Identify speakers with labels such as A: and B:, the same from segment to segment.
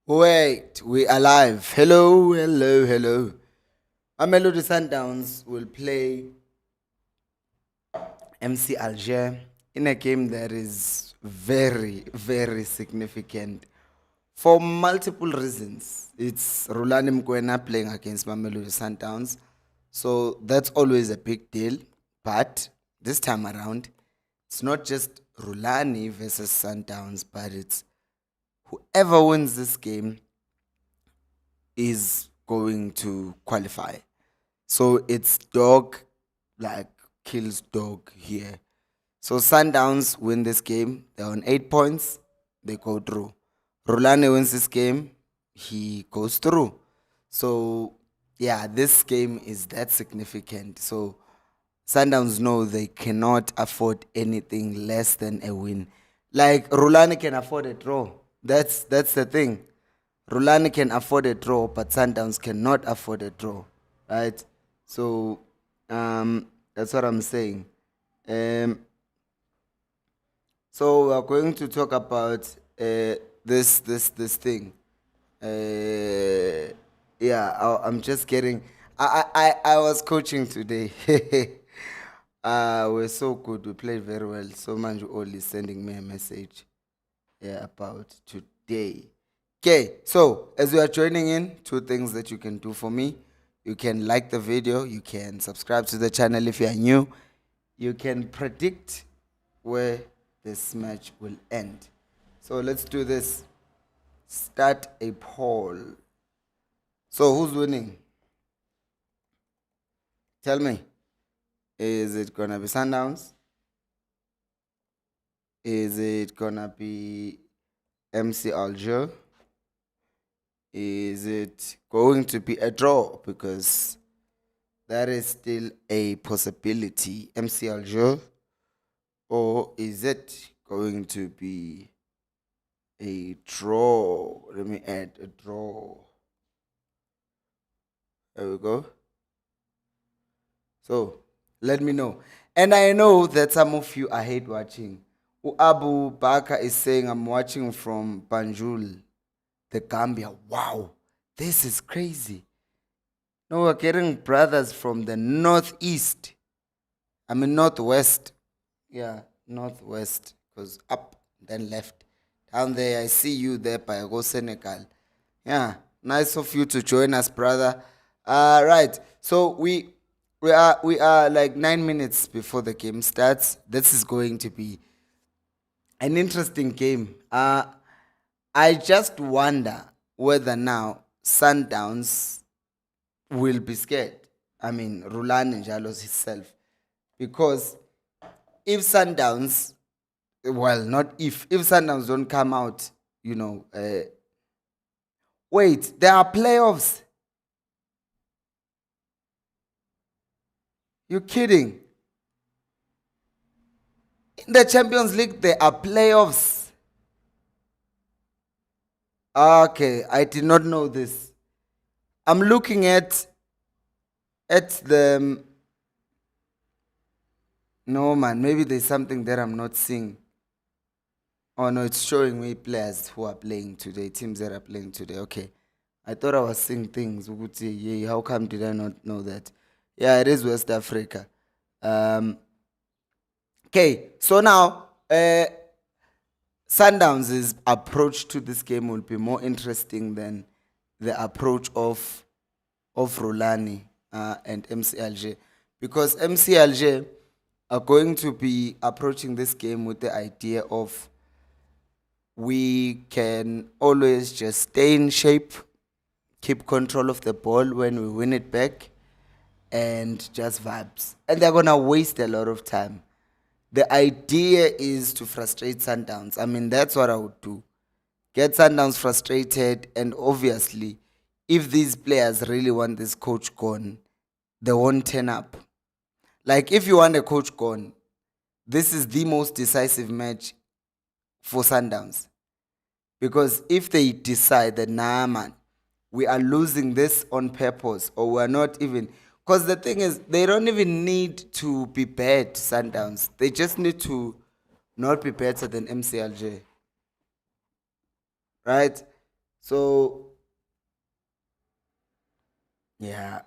A: Wait, we are live. Hello, hello, hello. Mamelodi Sundowns will play MC Alger in a game that is very, very significant for multiple reasons. It's Rulani Mkwena playing against Mamelodi Sundowns, so that's always a big deal. But this time around, it's not just Rulani versus Sundowns, but it's whoever wins this game is going to qualify. So it's dog like kills dog here. So Sundowns win this game. They're on 8 points. They go through. Rulani wins this game. He goes through. So yeah, this game is that significant. So Sundowns know they cannot afford anything less than a win. Like Rulani can afford a draw. That's the thing. Rulani can afford a draw, but Sundowns cannot afford a draw, right? So that's what I'm saying. So we're going to talk about this thing. I'm just getting. I was coaching today. We're so good. We played very well. So Manju Oli is sending me a message about today. Okay, so as you are joining in, two things that you can do for me. You can like the video, you can subscribe to the channel if you are new. You can predict where this match will end. So let's do this. Start a poll. So who's winning? Tell me. Is it gonna be Sundowns? Is it gonna be MC Alger? Is it going to be a draw? Because that is still a possibility. MC Alger? Or is it going to be a draw? Let me add a draw. There we go. So let me know. And I know that some of you are hate watching. Abu Baka is saying, I'm watching from Banjul, the Gambia. Wow, this is crazy. No, we're getting brothers from the northeast. I mean, northwest. Yeah, northwest. Because up, then left. Down there, I see you there by Go Senegal. Yeah, nice of you to join us, brother. Right. So we are like 9 minutes before the game starts. This is going to be an interesting game. I just wonder whether now Sundowns will be scared. I mean, Rulani Jalos himself. Because if Sundowns, well, not if Sundowns don't come out, wait, there are playoffs. You kidding? In the Champions League, there are playoffs. Okay, I did not know this. I'm looking at the. No, man, maybe there's something that I'm not seeing. Oh, no, it's showing me players who are playing today, teams that are playing today. Okay. I thought I was seeing things. Yeah, how come did I not know that? Yeah, it is West Africa. Okay, so now Sundowns' approach to this game will be more interesting than the approach of Rulani and MC Alger, because MC Alger are going to be approaching this game with the idea of we can always just stay in shape, keep control of the ball when we win it back, and just vibes. And they're gonna waste a lot of time. The idea is to frustrate Sundowns. I mean, that's what I would do. Get Sundowns frustrated, and obviously, if these players really want this coach gone, they won't turn up. Like, if you want a coach gone, this is the most decisive match for Sundowns. Because if they decide that, nah, man, we are losing this on purpose, or we're not even. Because the thing is, they don't even need to be bad, Sundowns. They just need to not be better than MCLJ. Right? So yeah,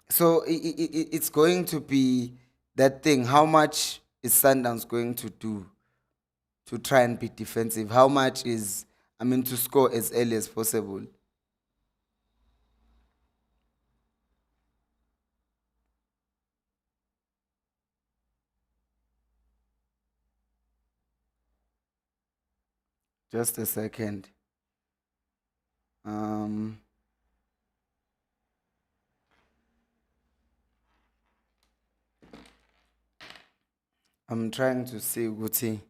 A: so it's going to be that thing. How much is Sundowns going to do to try and be defensive? How much is, I mean, to score as early as possible? Just a second. Um, I'm trying to see, Guti,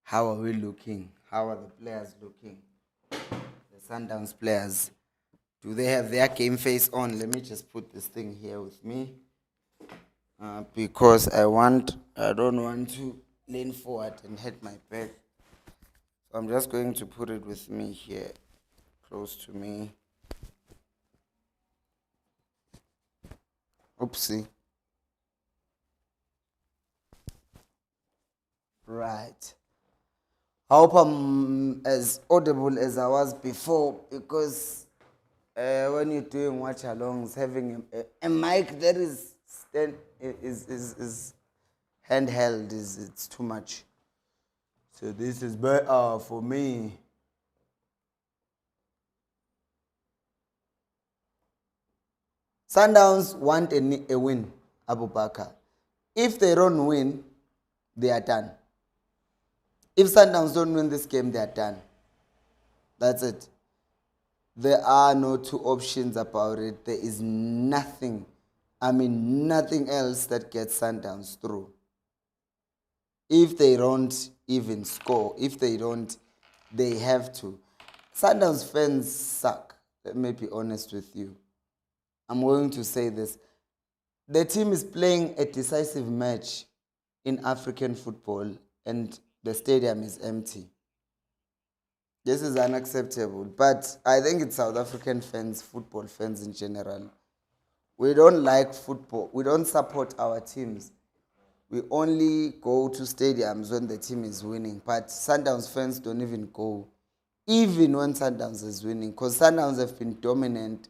A: how are we looking? How are the players looking? The Sundowns players. Do they have their game face on? Let me just put this thing here with me. Because I don't want to lean forward and hit my back. So I'm just going to put it with me here, close to me. Oopsie. Right. I hope I'm as audible as I was before, because when you're doing watch-alongs, having a mic that is is handheld is it's too much. So this is better for me. Sundowns want a win, Abu Bakar. If they don't win, they are done. If Sundowns don't win this game, they are done. That's it. There are no two options about it. There is nothing, I mean, nothing else that gets Sundowns through. If they don't even score, if they don't, they have to. Sundowns fans suck. Let me be honest with you. I'm going to say this. The team is playing a decisive match in African football and the stadium is empty. This is unacceptable. But I think it's South African fans, football fans in general. We don't like football. We don't support our teams. We only go to stadiums when the team is winning. But Sundowns fans don't even go, even when Sundowns is winning. Because Sundowns have been dominant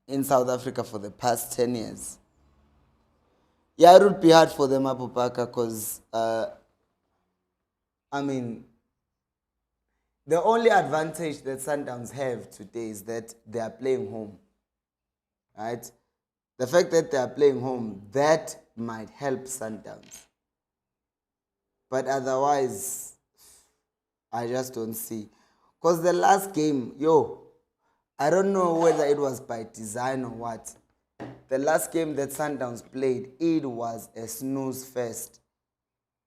A: in South Africa for the past 10 years. Yeah, it would be hard for them, Abu Bakar, because, I mean, the only advantage that Sundowns have today is that they are playing home, right? The fact that they are playing home, that might help Sundowns. But otherwise, I just don't see. Because the last game, I don't know whether it was by design or what. The last game that Sundowns played, it was a snooze fest.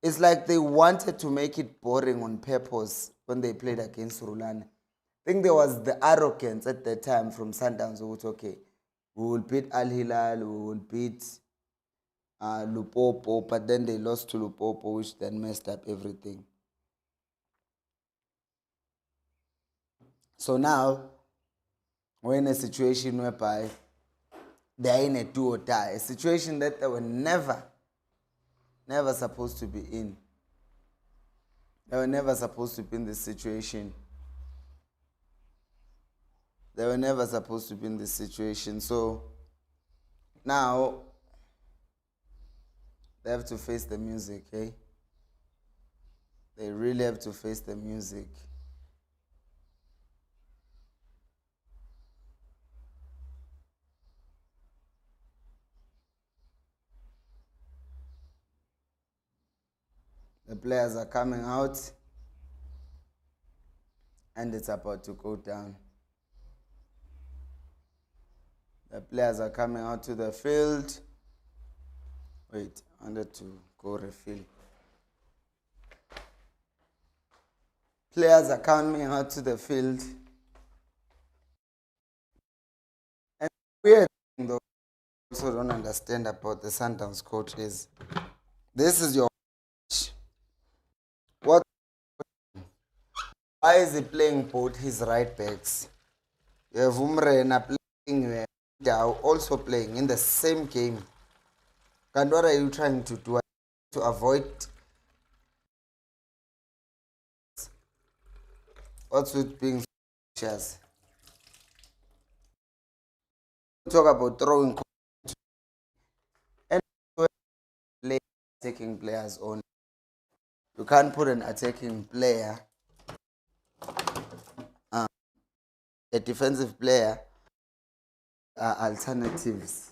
A: It's like they wanted to make it boring on purpose when they played against Rulani. I think there was the arrogance at that time from Sundowns who was okay, we will beat Al Hilal, we will beat Lupopo, but then they lost to Lupopo, which then messed up everything. So now we're in a situation whereby they're in a do or die, a situation that they were never supposed to be in. They were never supposed to be in this situation. They were never supposed to be in this situation. So now they have to face the music, eh? They really have to face the music. The players are coming out and it's about to go down. The players are coming out to the field. Wait, I wanted to go refill. Players are coming out to the field. And weird thing though, I also don't understand about the Sundowns coach is this is your coach. What, why is he playing both his right backs? You have Umrena playing, Dao also playing in the same game. And what are you trying to do to avoid What's with being shares? Talk about throwing and attacking players on. You can't put an attacking player, a defensive player, alternatives,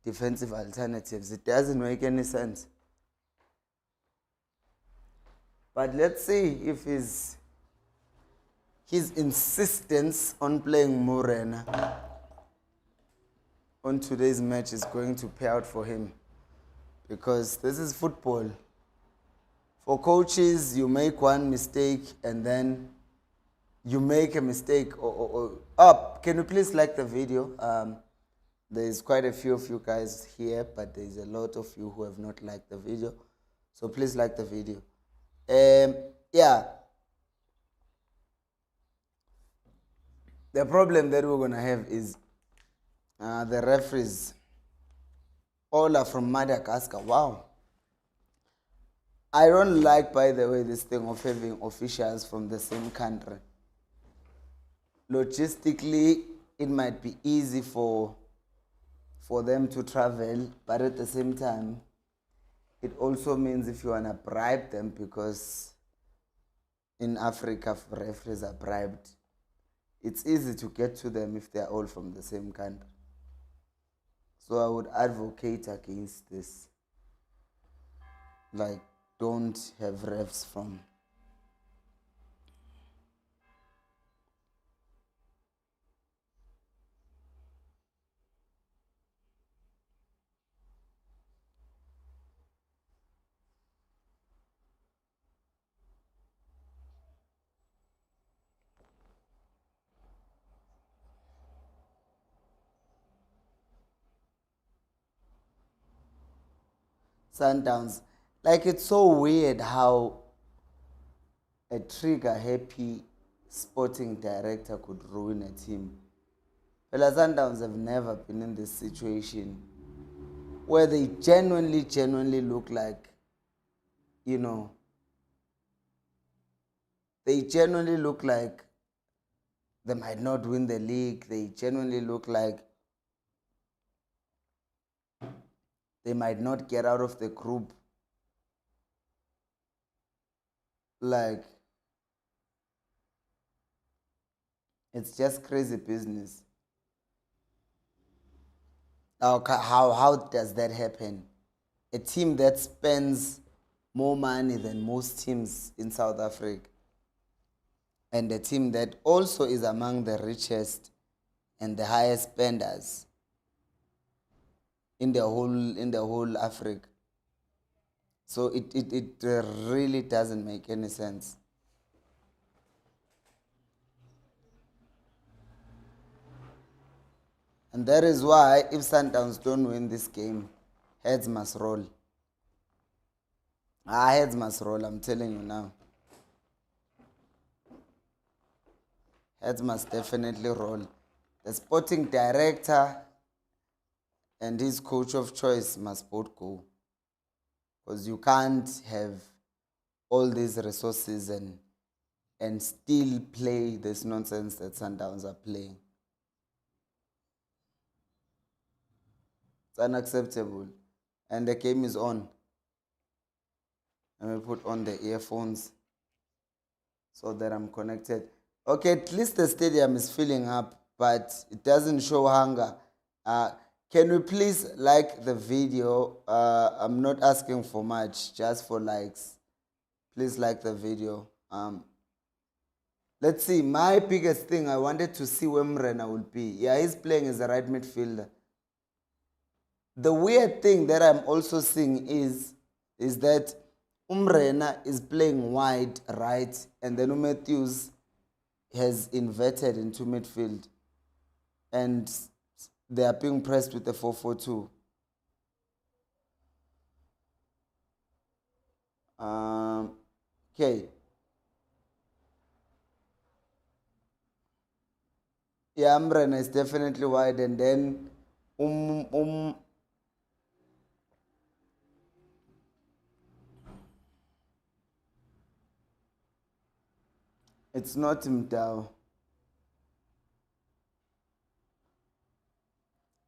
A: defensive alternatives. It doesn't make any sense. But let's see if his insistence on playing Morena on today's match is going to pay out for him, because this is football. For coaches, you make one mistake and then you make a mistake can you please like the video? There's quite a few of you guys here, but there's a lot of you who have not liked the video, so please like the video. Yeah, the problem that we're gonna have is the referees all are from Madagascar. Wow. I don't like, by the way, this thing of having officials from the same country. Logistically, it might be easy for them to travel, but at the same time, it also means if you want to bribe them, because in Africa, referees are bribed, it's easy to get to them if they're all from the same country. So I would advocate against this. Like, don't have refs from Sundowns. Like, it's so weird how a trigger-happy sporting director could ruin a team. Well, Sundowns have never been in this situation where they genuinely look like, they genuinely look like they might not win the league. They genuinely look like they might not get out of the group. Like, it's just crazy business. How does that happen? A team that spends more money than most teams in South Africa, and a team that also is among the richest and the highest spenders in the whole Africa. So it really doesn't make any sense. And that is why if Sundowns don't win this game, heads must roll. Heads must roll, I'm telling you now. Heads must definitely roll. The sporting director and his coach of choice must both go. Because you can't have all these resources and still play this nonsense that Sundowns are playing. It's unacceptable. And the game is on. Let me put on the earphones so that I'm connected. Okay, at least the stadium is filling up, but it doesn't show hunger. Can we please like the video? I'm not asking for much, just for likes. Please like the video. Let's see, my biggest thing, I wanted to see where Mrena will be. Yeah, he's playing as a right midfielder. The weird thing that I'm also seeing is that Umrena is playing wide right, and then Matthews has inverted into midfield, and they are being pressed with the 4-4-2. Okay. Yeah, Umrena is definitely wide, and then It's not Mdao.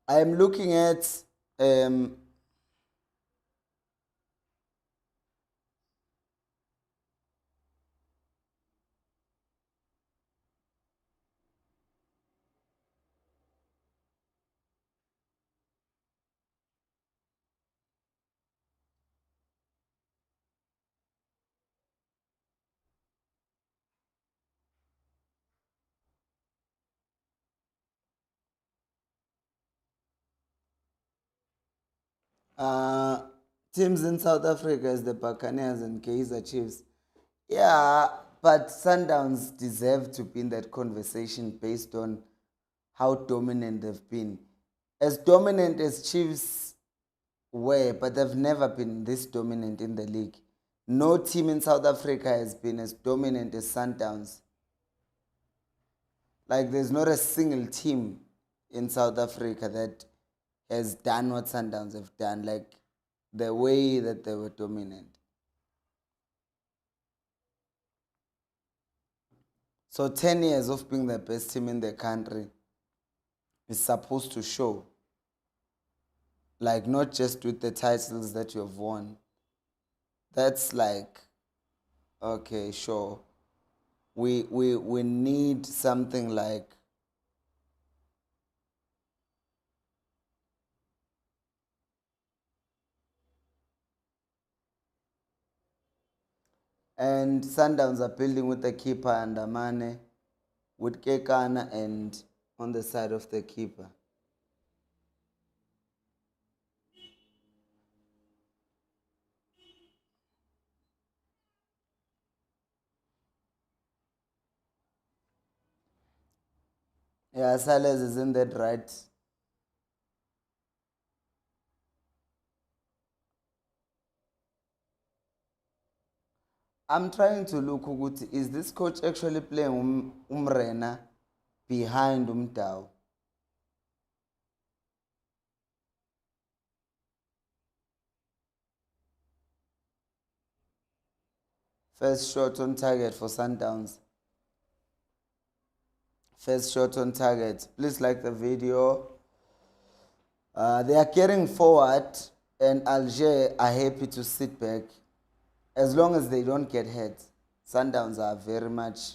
A: I am looking at um, uh, teams in South Africa as the Buccaneers and Kaizer Chiefs. Yeah, but Sundowns deserve to be in that conversation based on how dominant they've been. As dominant as Chiefs were, but they've never been this dominant in the league. No team in South Africa has been as dominant as Sundowns. Like, there's not a single team in South Africa that has done what Sundowns have done, like the way that they were dominant. So 10 years of being the best team in the country is supposed to show. Like, not just with the titles that you have won. That's like, okay, sure. We need something like, and Sundowns are building with the keeper and Amane, with Kekana and on the side of the keeper. Yeah, Salas is in that right. I'm trying to look ukuthi, is this coach actually playing Umrena behind Umdao? First shot on target for Sundowns. First shot on target. Please like the video. They are carrying forward, and Alger are happy to sit back as long as they don't get hit. Sundowns are very much.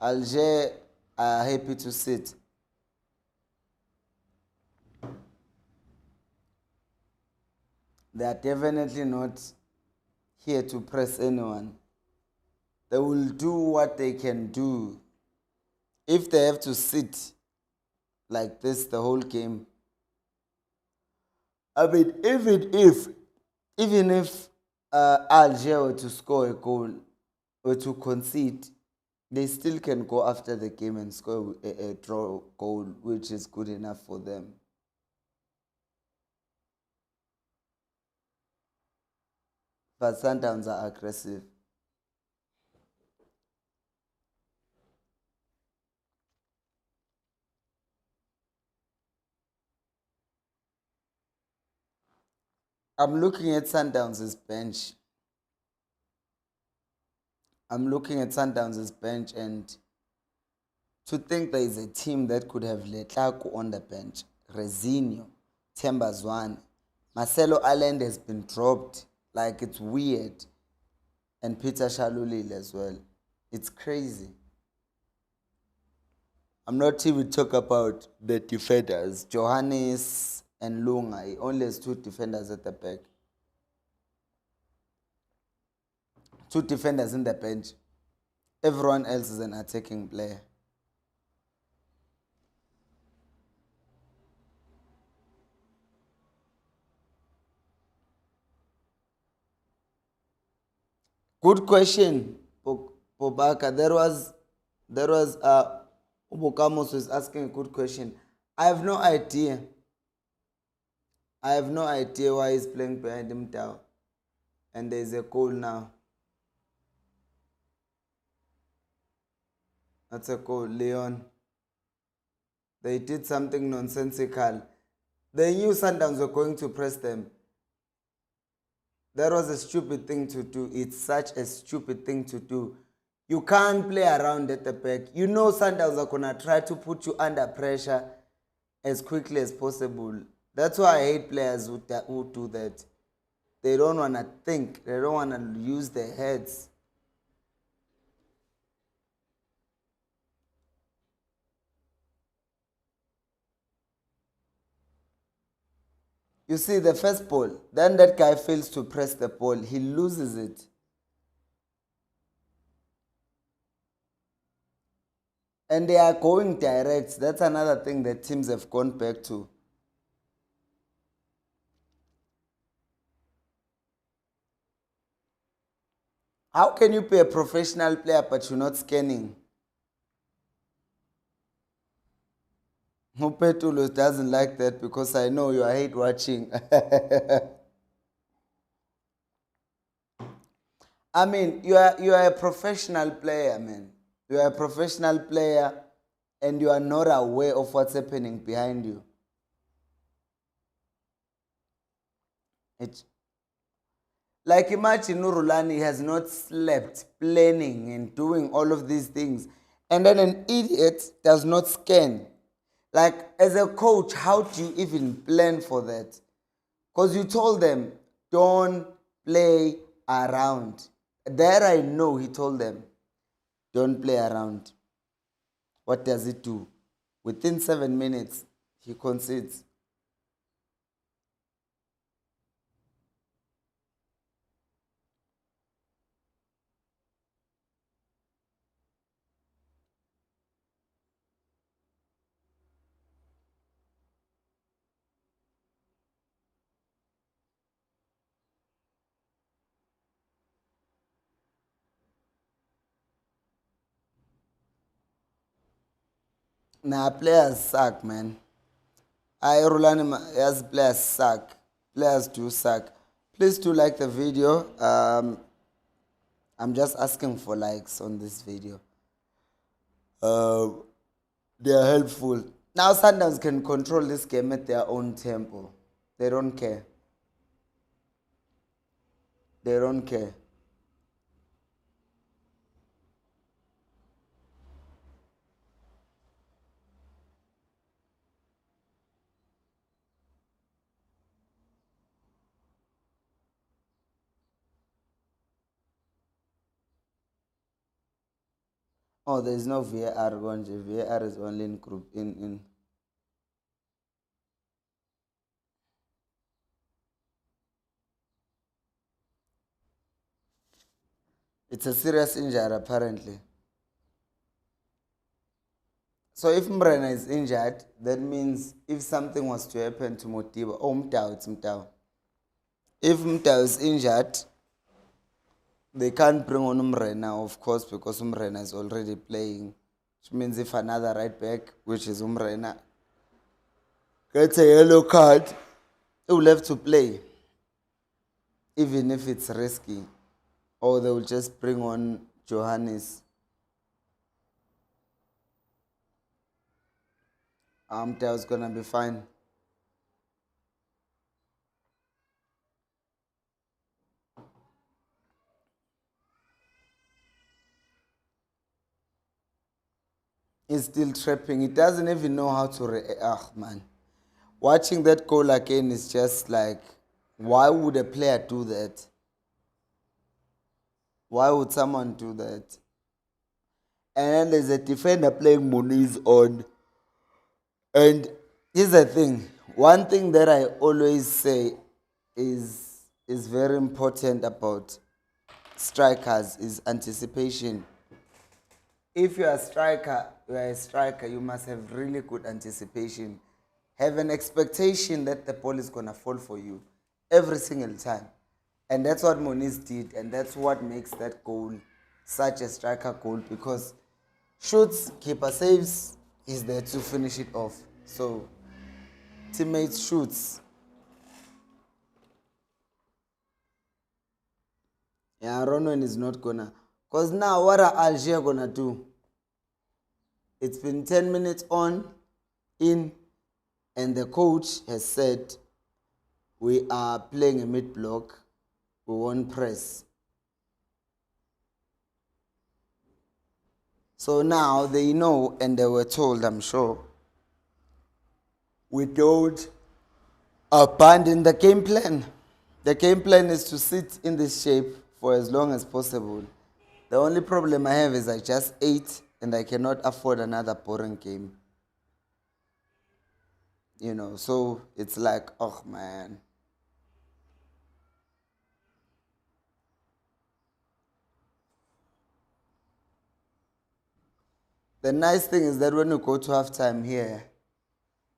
A: Alger are happy to sit. They are definitely not here to press anyone. They will do what they can do. If they have to sit like this the whole game, I mean, even if Alger were to score a goal or to concede, they still can go after the game and score a draw goal, which is good enough for them. But Sundowns are aggressive. I'm looking at Sundowns' bench. I'm looking at Sundowns' bench, and to think there is a team that could have Letlaku on the bench, Rezinho, Tembazwane, Marcelo Allende has been dropped. Like, it's weird. And Peter Shalulile as well. It's crazy. I'm not even talk about the defenders. Johannes and Lunga. He only has two defenders at the back. Two defenders in the bench. Everyone else is an attacking player. Good question, Pobaka. There was Ubokamos was asking a good question. I have no idea. I have no idea why he's playing behind him down. And there's a goal now. That's a goal, Leon. They did something nonsensical. They knew Sundowns were going to press them. That was a stupid thing to do. It's such a stupid thing to do. You can't play around at the back. You know Sundowns are going to try to put you under pressure as quickly as possible. That's why I hate players who do that. They don't want to think. They don't want to use their heads. You see the first ball, then that guy fails to press the ball. He loses it. And they are going direct. That's another thing that teams have gone back to. How can you be a professional player but you're not scanning? Upetulos doesn't like that because I know you hate watching. I mean, you are a professional player, man. You are a professional player and you are not aware of what's happening behind you. It, like imagine Nurulani has not slept planning and doing all of these things. And then an idiot does not scan. Like as a coach, how do you even plan for that? Because you told them, don't play around. There I know he told them, don't play around. What does it do? Within 7 minutes, he concedes. Nah, players suck, man. As players suck. Players do suck. Please do like the video. I'm just asking for likes on this video. They are helpful. Now Sundowns can control this game at their own tempo. They don't care. They don't care. Oh, there is no VAR going. VAR is only in group in. It's a serious injury apparently. So if Mrena is injured, that means if something was to happen to Motiba, oh Mtao, it's Mtao. If Mtao is injured, they can't bring on Mrena, of course, because Mrena is already playing. Which means if another right back, which is Mrena, gets a yellow card, he will have to play. Even if it's risky. Or they will just bring on Johannes. Mtao's gonna be fine. He's still trapping. He doesn't even know how to react, man. Watching that goal again is just like, why would a player do that? Why would someone do that? And then there's a defender playing Muniz on. And here's the thing. One thing that I always say is very important about strikers is anticipation. If you are a striker, you must have really good anticipation. Have an expectation that the ball is gonna fall for you every single time. And that's what Moniz did, and that's what makes that goal such a striker goal, because shoots, keeper saves, he's there to finish it off. So teammates shoots. Yeah, Ronwen is not gonna. Because now what are Alger gonna do? It's been 10 minutes in, and the coach has said we are playing a mid block. We won't press. So now they know, and they were told, I'm sure, we don't abandon the game plan. The game plan is to sit in this shape for as long as possible. The only problem I have is I just ate and I cannot afford another boring game. So it's like, oh man. The nice thing is that when you go to halftime here,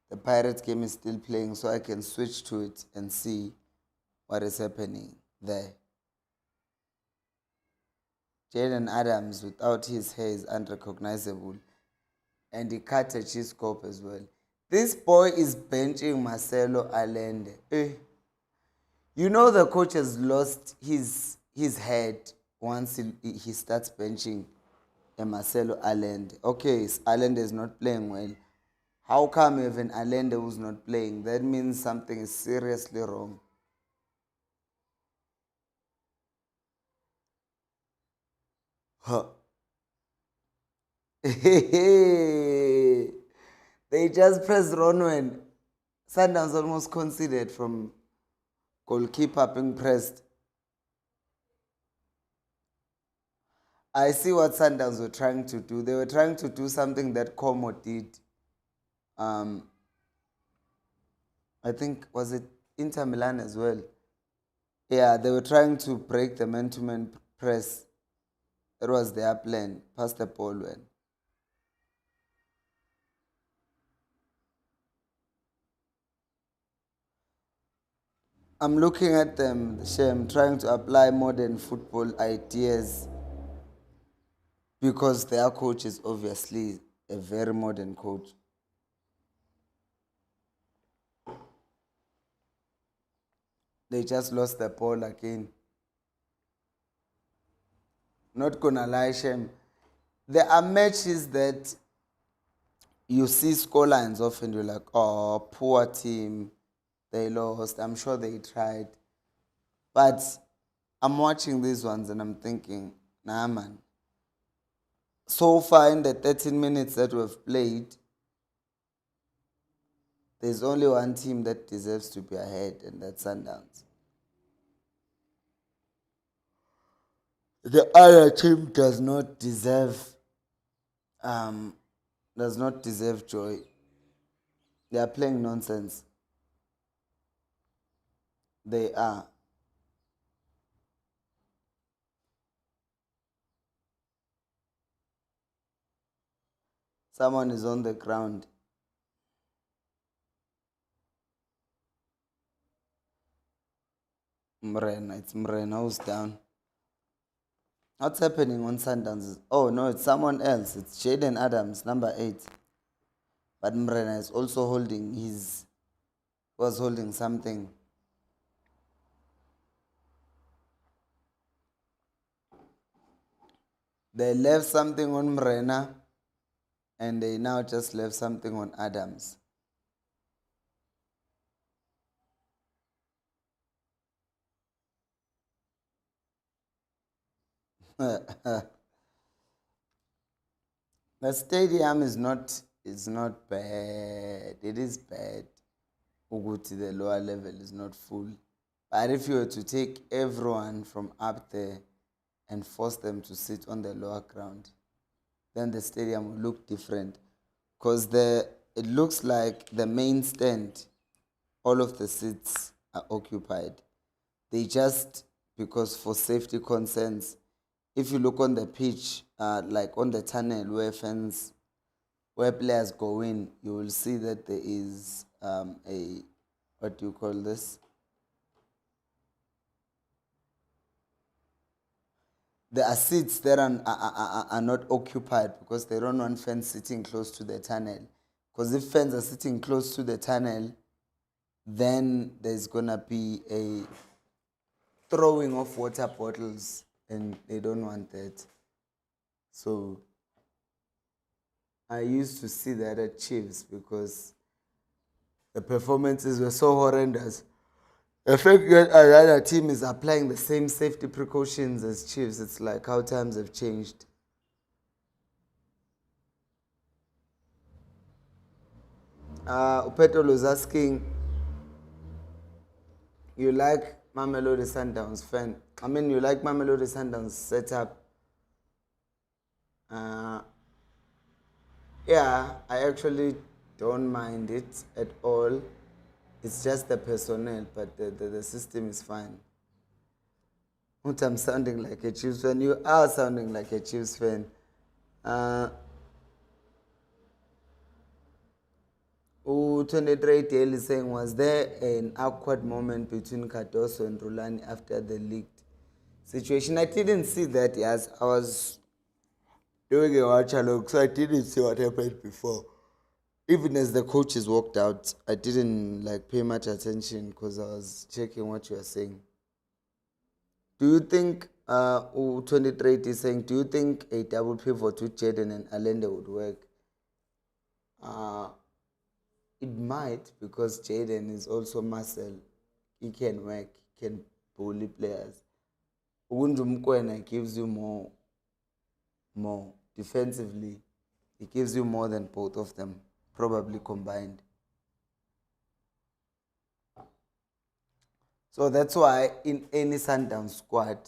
A: the Pirates game is still playing, so I can switch to it and see what is happening there. Jaden Adams, without his hair, is unrecognizable. And he cut a cheese scope as well. This boy is benching Marcelo Allende. You know the coach has lost his head once he starts benching Marcelo Allende. Okay, Allende is not playing well. How come you have an Allende who's not playing? That means something is seriously wrong. Huh. They just pressed Ronwen. Sundowns almost conceded from goalkeeper being pressed. I see what Sundowns were trying to do. They were trying to do something that Como did. I think, was it Inter Milan as well? Yeah, they were trying to break the man-to-man press. That was their plan. Pass the ball well. I'm looking at them, Shem, trying to apply modern football ideas because their coach is obviously a very modern coach. They just lost the ball again. Not gonna lie, Shem. There are matches that you see scorelines often, you're like, oh, poor team, they lost. I'm sure they tried. But I'm watching these ones and I'm thinking, nah, man. So far in the 13 minutes that we've played, there's only one team that deserves to be ahead, and that's Sundowns. The other team does not deserve joy. They are playing nonsense. They are. Someone is on the ground. Mrena, it's Mrena who's down. What's happening on Sundowns? Oh no, it's someone else. It's Jaden Adams, number 8. But Mrena is also was holding something. They left something on Mrena and they now just left something on Adams. The stadium is not bad. It is bad. Uguti, the lower level is not full. But if you were to take everyone from up there and force them to sit on the lower ground, then the stadium will look different. Because it looks like the main stand, all of the seats are occupied. They just, because for safety concerns, if you look on the pitch, like on the tunnel where players go in, you will see that there is what do you call this? There are seats that are not occupied because they don't want fans sitting close to the tunnel. Because if fans are sitting close to the tunnel, then there's going to be a throwing of water bottles, and they don't want that. So I used to see that at Chiefs because the performances were so horrendous. The fact that another team is applying the same safety precautions as Chiefs, it's like how times have changed. Petrol was asking, you like Mamelodi Sundowns fan? I mean, you like Mamelodi Sundowns setup? Uh, yeah, I actually don't mind it at all. It's just the personnel, but the system is fine. What I'm sounding like a Chiefs fan. You are sounding like a Chiefs fan. Uh, 23 Daily is saying, was there an awkward moment between Cardoso and Rulani after the leaked situation? I didn't see that, yes. I was doing a watchalong, so I didn't see what happened before. Even as the coaches walked out, I didn't like pay much attention because I was checking what you were saying. Do you think, 23 is saying, do you think a double pivot with Jaden and Allende would work? Uh, it might, because Jaden is also muscle. He can work, he can bully players. Ugunjumkwena gives you more defensively. He gives you more than both of them, probably combined. So that's why in any Sundown squad,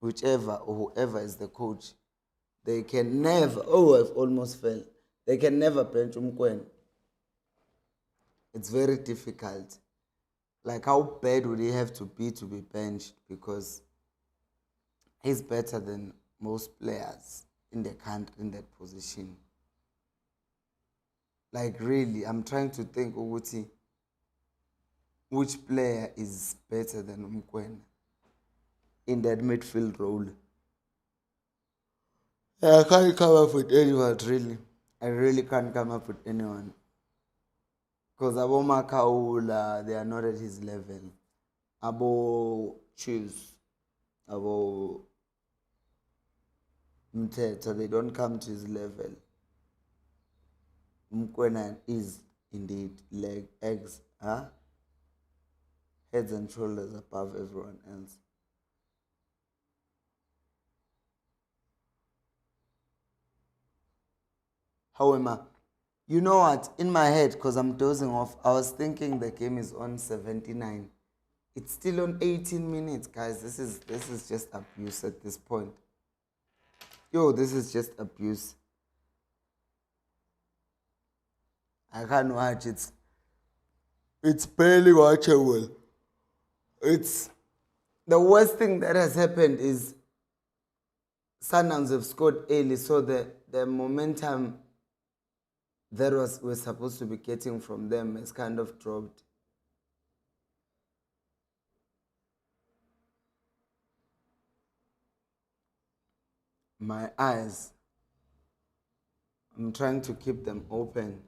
A: whichever or whoever is the coach, they can never, oh, I've almost fell. They can never bench Umkwen. It's very difficult. Like, how bad would he have to be benched? Because he's better than most players in the country in that position. Like, really, I'm trying to think, Uguti, which player is better than Umkwen in that midfield role. I can't come up with anyone, really. I really can't come up with anyone. Because Abo Makaula, they are not at his level. Abo Chiefs, Abo Mteta, they don't come to his level. Mkwena is indeed eggs, heads and shoulders above everyone else. However, you know what? In my head, because I'm dozing off, I was thinking the game is on 79. It's still on 18 minutes, guys. This is just abuse at this point. Yo, this is just abuse. I can't watch it. It's barely watchable. It's the worst thing that has happened is Sundowns have scored early, so the momentum that we're supposed to be getting from them has kind of dropped. My eyes, I'm trying to keep them open.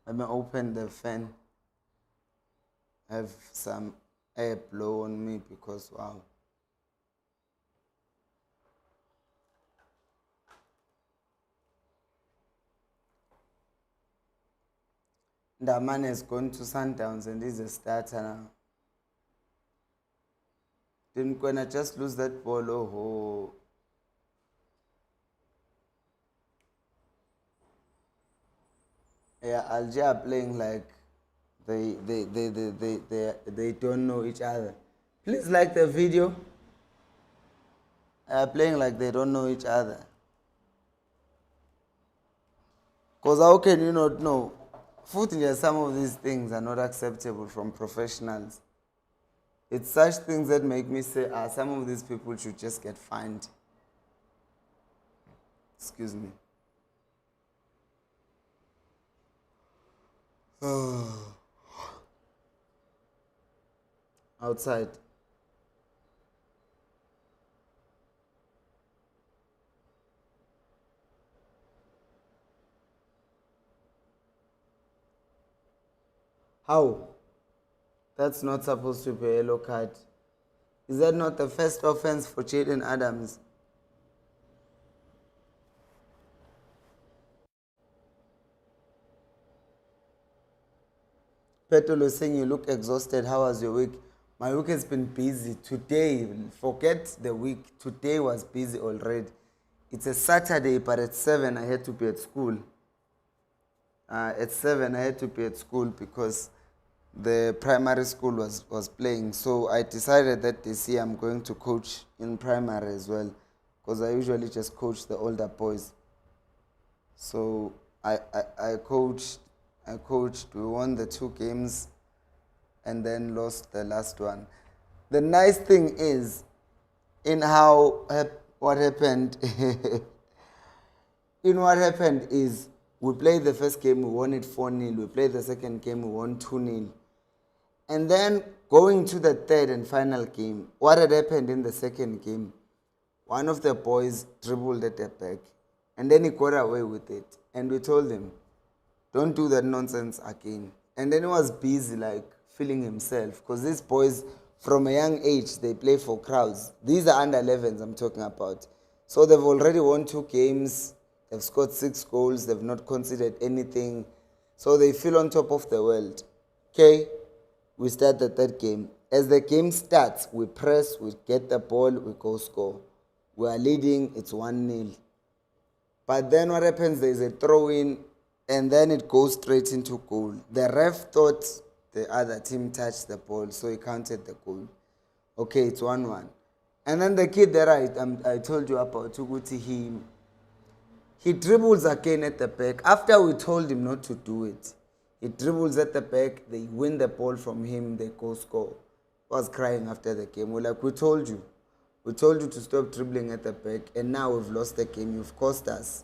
A: Let me open the fan. Have some air blow on me because wow. The man has gone to Sundowns and he's a starter now. Didn't Kwena just lose that ball? Oh, yeah, Alger are playing like they don't know each other. Please like the video. They are playing like they don't know each other. Because how can you not know? Footage, some of these things are not acceptable from professionals. It's such things that make me say, some of these people should just get fined. Excuse me. Outside. How? That's not supposed to be a yellow card. Is that not the first offense for Jaden Adams? Petrol was saying you look exhausted. How was your week? My week has been busy. Today, forget the week. Today was busy already. It's a Saturday, but at 7 I had to be at school. At 7 I had to be at school because the primary school was playing. So I decided that this year I'm going to coach in primary as well, because I usually just coach the older boys. So I coached. We won the 2 games and then lost the last one. The nice thing is, in what happened, in what happened is we played the first game, we won it 4-0. We played the second game, we won 2-0. And then going to the third and final game, what had happened in the second game, one of the boys dribbled at the back and then he got away with it. And we told him, don't do that nonsense again. And then he was busy like feeling himself, because these boys from a young age, they play for crowds. These are under 11s I'm talking about. So they've already won 2 games, they've scored 6 goals, they've not conceded anything. So they feel on top of the world. Okay, we start the third game. As the game starts, we press, we get the ball, we go score. We are leading, it's 1-0. But then what happens, there is a throw in, and then it goes straight into goal. The ref thought the other team touched the ball, so he counted the goal. Okay, it's 1-1. And then the kid that I told you about, Tuguti, he dribbles again at the back. After we told him not to do it, he dribbles at the back, they win the ball from him, they go score. I was crying after the game. We're like, we told you. We told you to stop dribbling at the back, and now we've lost the game. You've cost us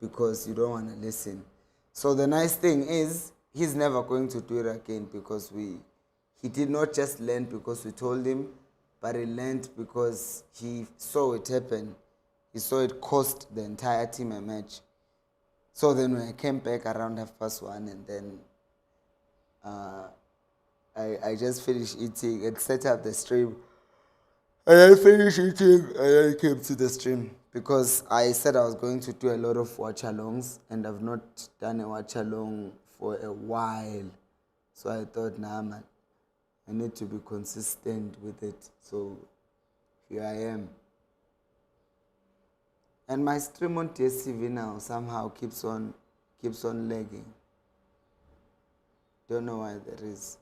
A: because you don't want to listen. So the nice thing is, he's never going to do it again, because he did not just learn because we told him, but he learned because he saw it happen. He saw it cost the entire team a match. So then when I came back around 1:30, and then I just finished eating and set up the stream. And I finished eating and then came to the stream, because I said I was going to do a lot of watchalongs, and I've not done a watchalong for a while. So I thought, nah man, I need to be consistent with it. So here I am. And my stream on TSTV now somehow keeps on lagging. Don't know why that is.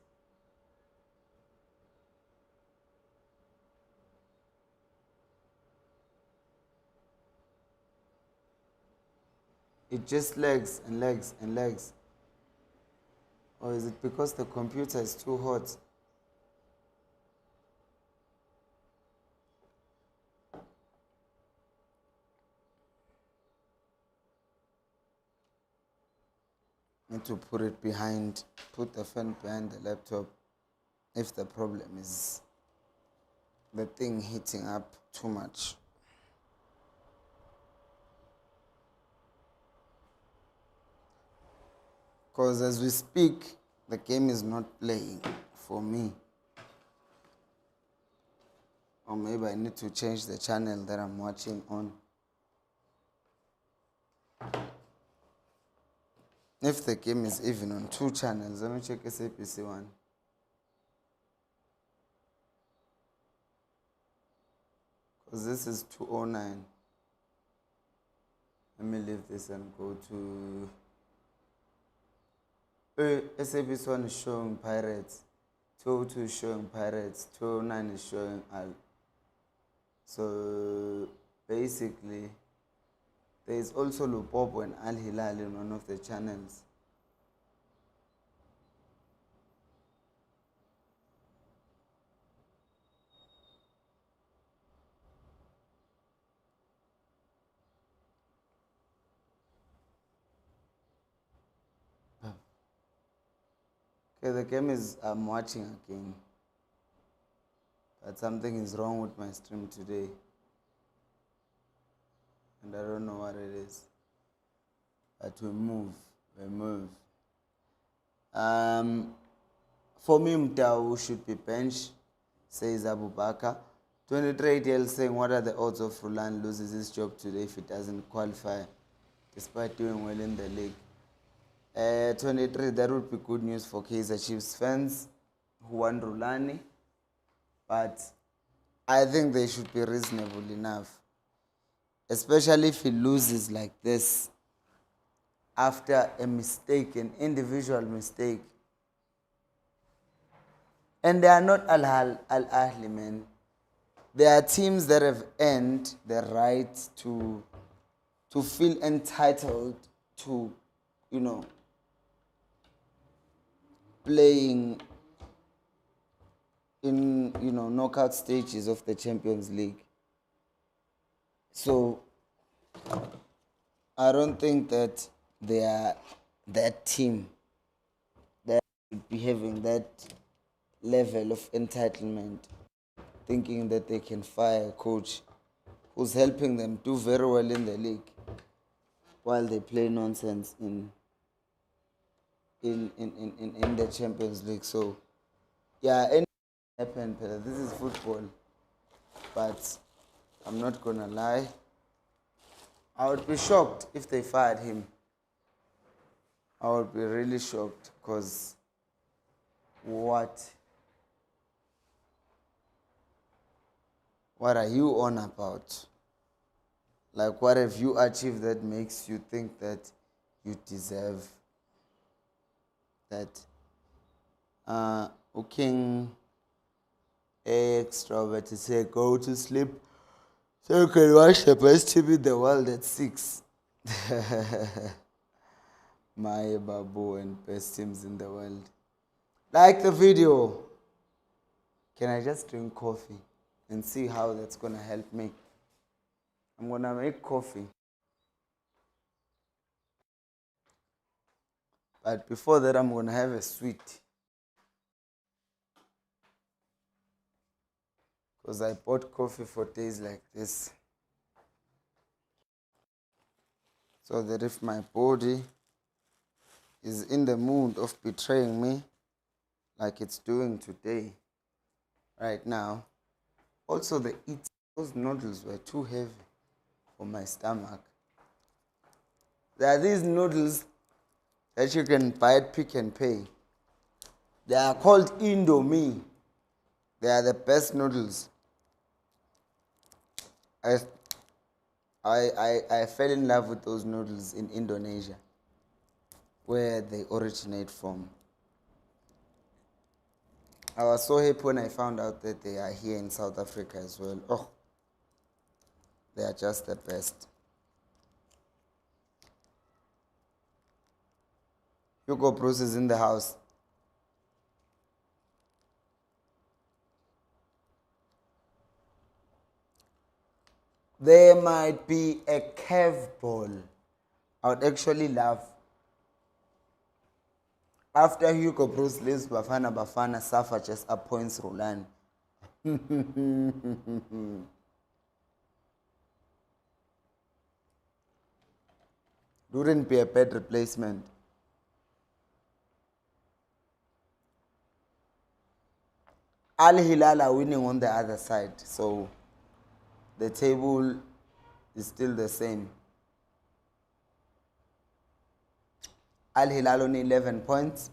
A: It just lags and lags and lags. Or is it because the computer is too hot? Need to put the fan behind the laptop if the problem is the thing heating up too much. Because as we speak, the game is not playing for me. Or maybe I need to change the channel that I'm watching on. If the game is even on 2 channels, let me check SABC 1. Because this is 209. Let me leave this and go to... SABC 1 is showing Pirates. 202 is showing Pirates. 209 is showing Al. So basically, there is also Lupopo and Al Hilal in one of the channels. Okay, the game is, I'm watching again. But something is wrong with my stream today. And I don't know what it is. But we move. For me, Mtau should be benched, says Abu Bakr. 23 saying, what are the odds of Rulan loses his job today if he doesn't qualify, despite doing well in the league? 23, that would be good news for Kaizer Chiefs fans who want Rulani. But I think they should be reasonable enough. Especially if he loses like this after a mistake, an individual mistake. And they are not Al-Ahli, man. There are teams that have earned the right to feel entitled to, playing in, knockout stages of the Champions League. So I don't think that they are that team that should be having that level of entitlement, thinking that they can fire a coach who's helping them do very well in the league while they play nonsense in the Champions League. So yeah, anything can happen, Peter. This is football. But I'm not gonna lie, I would be shocked if they fired him. I would be really shocked, because what are you on about? Like, what have you achieved that makes you think that you deserve that? King extrovert to say go to sleep so you can watch the best team in the world at 6. My babu and best teams in the world. Like the video. Can I just drink coffee and see how that's gonna help me? I'm gonna make coffee. But before that, I'm gonna have a sweet. Because I bought coffee for days like this. So that if my body is in the mood of betraying me, like it's doing today, right now. Also, those noodles were too heavy for my stomach. There are these noodles that you can buy at Pick and Pay. They are called Indomie. They are the best noodles. I fell in love with those noodles in Indonesia, where they originate from. I was so happy when I found out that they are here in South Africa as well. Oh, they are just the best. Hugo Bruce is in the house. There might be a curveball. I would actually love. After Hugo Bruce leaves Bafana Safa just appoints Roland. Wouldn't be a bad replacement. Al Hilal are winning on the other side, so the table is still the same. Al Hilal on 11 points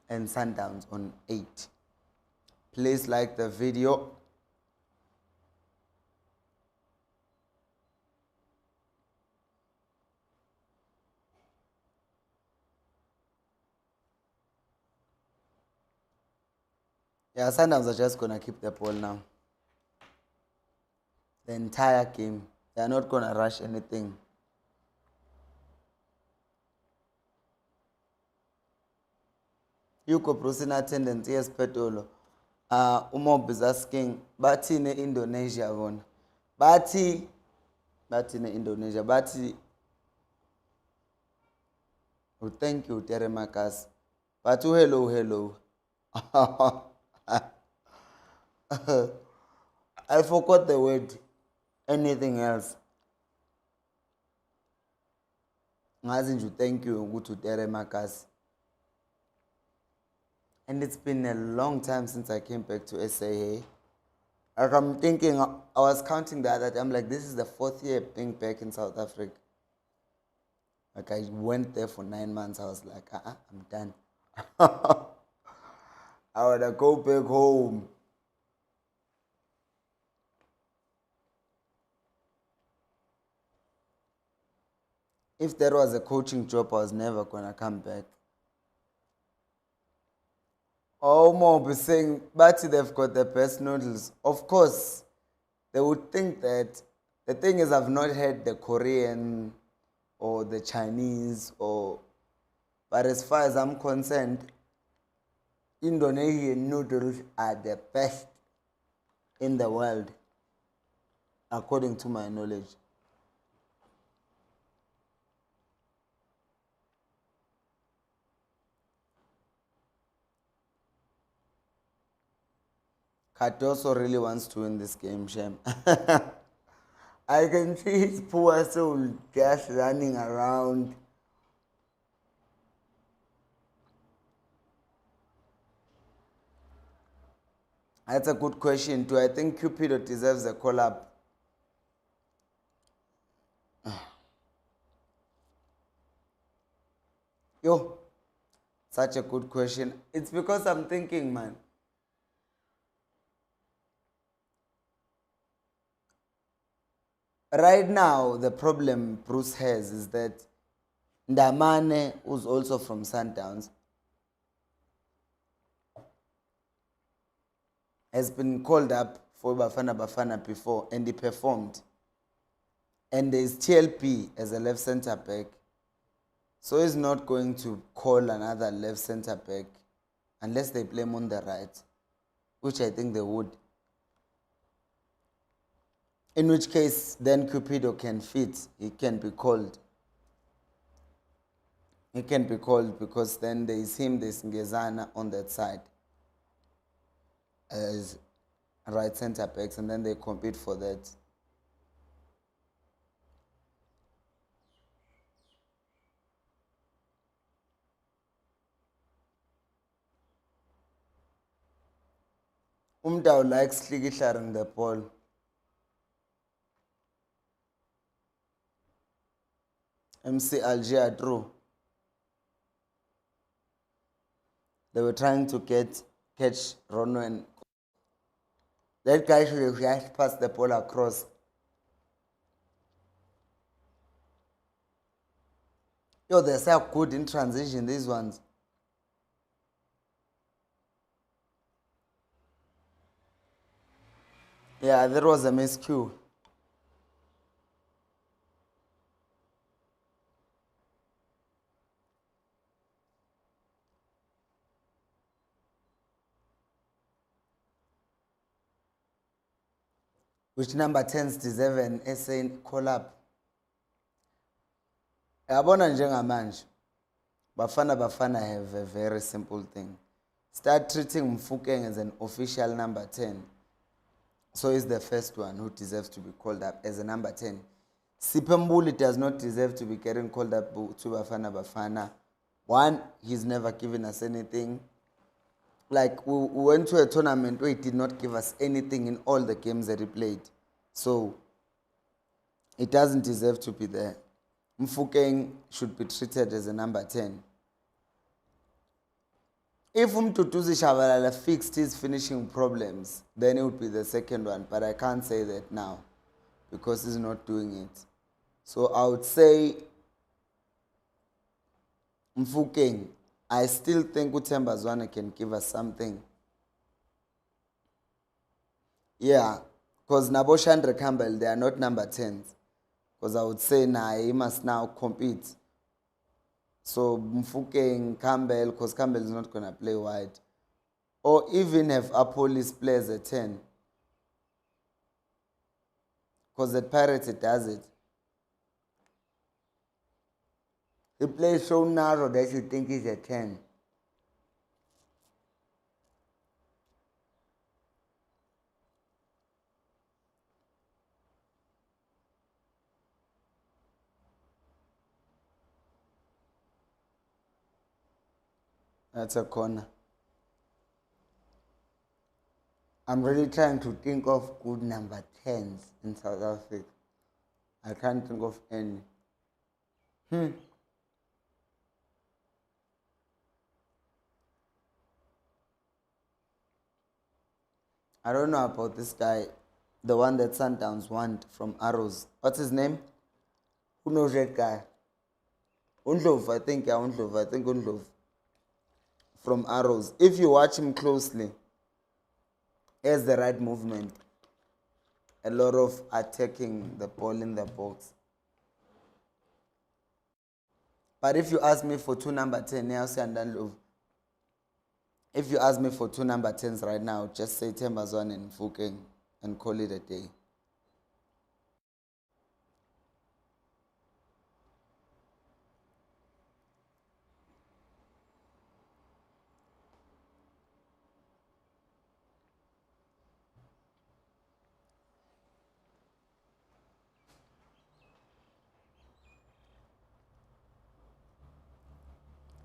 A: and Sundowns on 8. Please like the video. Yeah, Sundowns are just going to keep the ball now. The entire game. They are not going to rush anything. Hugo Bruce in attendance, yes, Petolo. Umob is asking, Bati in Indonesia, one. Bati in Indonesia. Bati. Oh, thank you, Teremakas. Batu, hello. I forgot the word. Anything else? Ngazinju, thank you, to Teremakas. And it's been a long time since I came back to SAA. Like, I'm thinking, I was counting the other day, I'm like, this is the 4th year being back in South Africa. Like I went there for 9 months. I was like, I'm done. I wanna go back home. If there was a coaching job, I was never gonna come back. Oh, more be saying, but they've got the best noodles. Of course, they would think that. The thing is, I've not had the Korean or the Chinese but as far as I'm concerned, Indonesian noodles are the best in the world, according to my knowledge. Cardoso really wants to win this game, Shem. I can see his poor soul just running around. That's a good question too. I think Cupido deserves a call up. Yo, such a good question. It's because I'm thinking, man. Right now, the problem Bruce has is that Ndamane, who's also from Sundowns, has been called up for Bafana Bafana before and he performed. And there's TLP as a left centre back. So he's not going to call another left centre back unless they play him on the right, which I think they would. In which case, then Cupido can fit. He can be called. He can be called because then there is him, there's Ngezana on that side as right centre backs, and then they compete for that. Umtao likes sharing the ball. MC Alger drew. They were trying to catch Rono, and that guy should have just passed the ball across. Yo, they're so good in transition, these ones. Yeah, that was a miscue. Which number 10s deserve an SA call up? Yabona njengamanje. Bafana have a very simple thing. Start treating Mfukeng as an official number 10. So he's the first one who deserves to be called up as a number 10. Sipembuli does not deserve to be getting called up to Bafana. One, he's never given us anything. Like, we went to a tournament where he did not give us anything in all the games that he played. So, he doesn't deserve to be there. Mfukeng should be treated as a number 10. If Mtutuzi Shabalala fixed his finishing problems, then it would be the second one. But I can't say that now because he's not doing it. So I would say Mfukeng. I still think Utemba Zwane can give us something. Yeah, because Nabo Chandra Campbell, they are not number 10s. Because I would say he must now compete. So Mfukeng, Campbell, because Campbell is not going to play wide. Or even have Apolis play as a 10. Because at Pirates it does it. He plays so narrow that you think he's a 10. That's a corner. I'm really trying to think of good number 10s in South Africa. I can't think of any. I don't know about this guy, the one that Sundowns want from Arrows. What's his name? Who knows that guy? Undlov, I think. Yeah, Undlov. I think Undlov from Arrows. If you watch him closely, he has the right movement. A lot of attacking the ball in the box. But if you ask me for two number 10, if you ask me for two number 10s right now, just say Tembazwan and Fukeng and call it a day.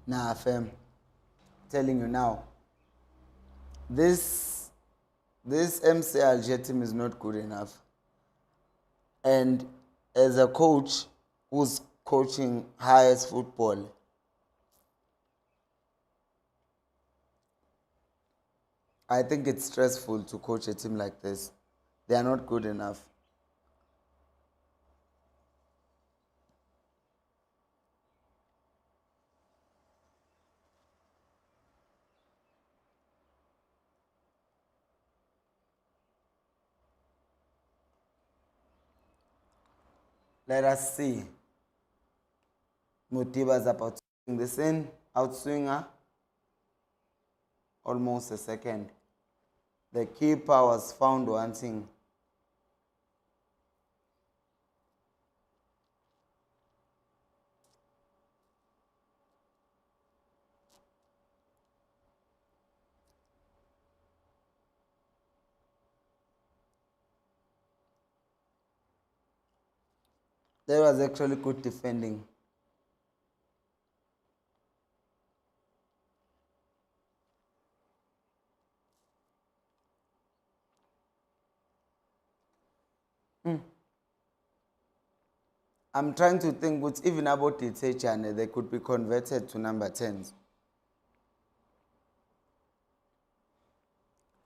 A: Nah, fam. Telling you now, this MC Alger team is not good enough. And as a coach who's coaching highest football, I think it's stressful to coach a team like this. They are not good enough. Let us see. Mutiba is about to swing this in. Outswinger. Almost a second. The keeper was found wanting. That was actually good defending. I'm trying to think what's even about Itechane, they could be converted to number 10s.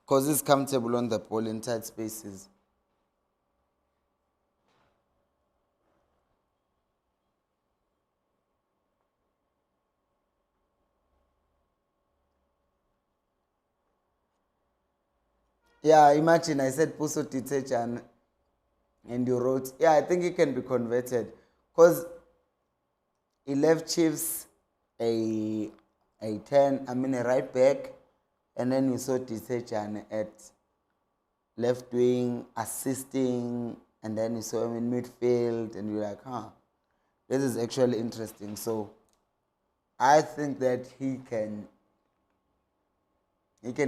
A: Because he's comfortable on the ball in tight spaces. Yeah, imagine I said Puso Titechan and you wrote, yeah, I think he can be converted. Because he left Chiefs a 10, I mean a right back, and then you saw Titechan at left wing assisting, and then you saw him in midfield, and you're like, this is actually interesting. So I think that he can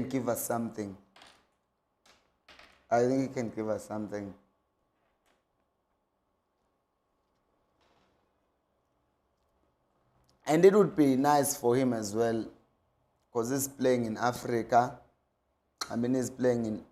A: give us something. I think he can give us something. And it would be nice for him as well, because he's playing in Africa. I mean, he's playing in.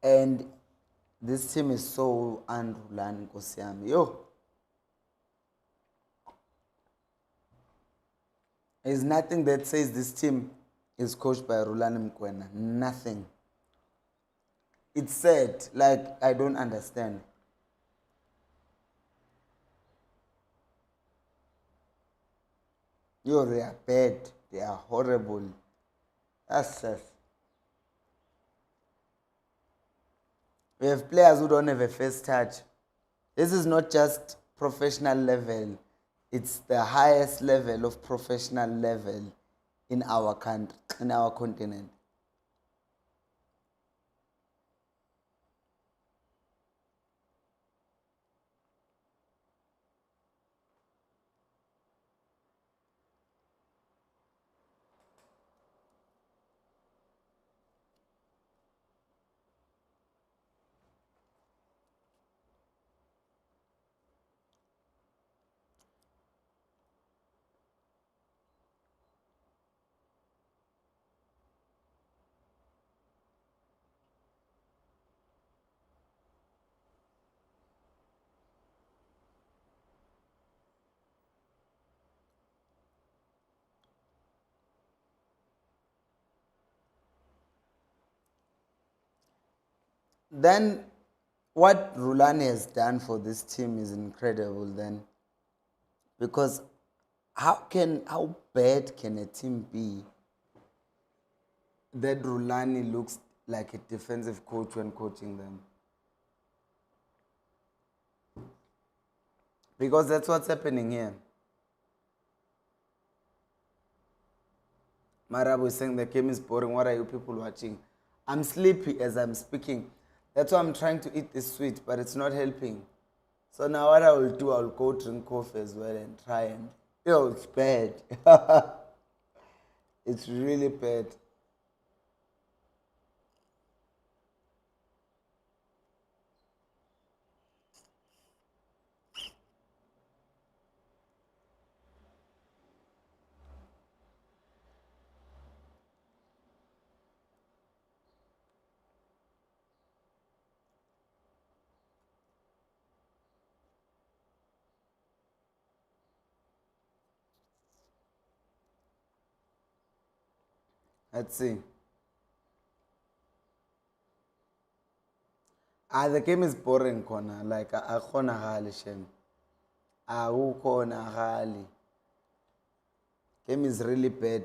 A: And this team is so unrulan, Kosiami. Yo, there's nothing that says this team is coached by Rulani Mkwena. Nothing. It's sad. Like, I don't understand. Yo, they are bad. They are horrible. That's just. We have players who don't have a first touch. This is not just professional level. It's the highest level of professional level in our country, in our continent. Then what Rulani has done for this team is incredible then, because how bad can a team be that Rulani looks like a defensive coach when coaching them? Because that's what's happening here. Marabu is saying the game is boring. What are you people watching? I'm sleepy as I'm speaking. That's why I'm trying to eat this sweet, but it's not helping. So now what I will do, I'll go drink coffee as well and try and, it's bad. It's really bad. Let's see. The game is boring, Kona. Like, akona gali shem. Akona gali. Game is really bad.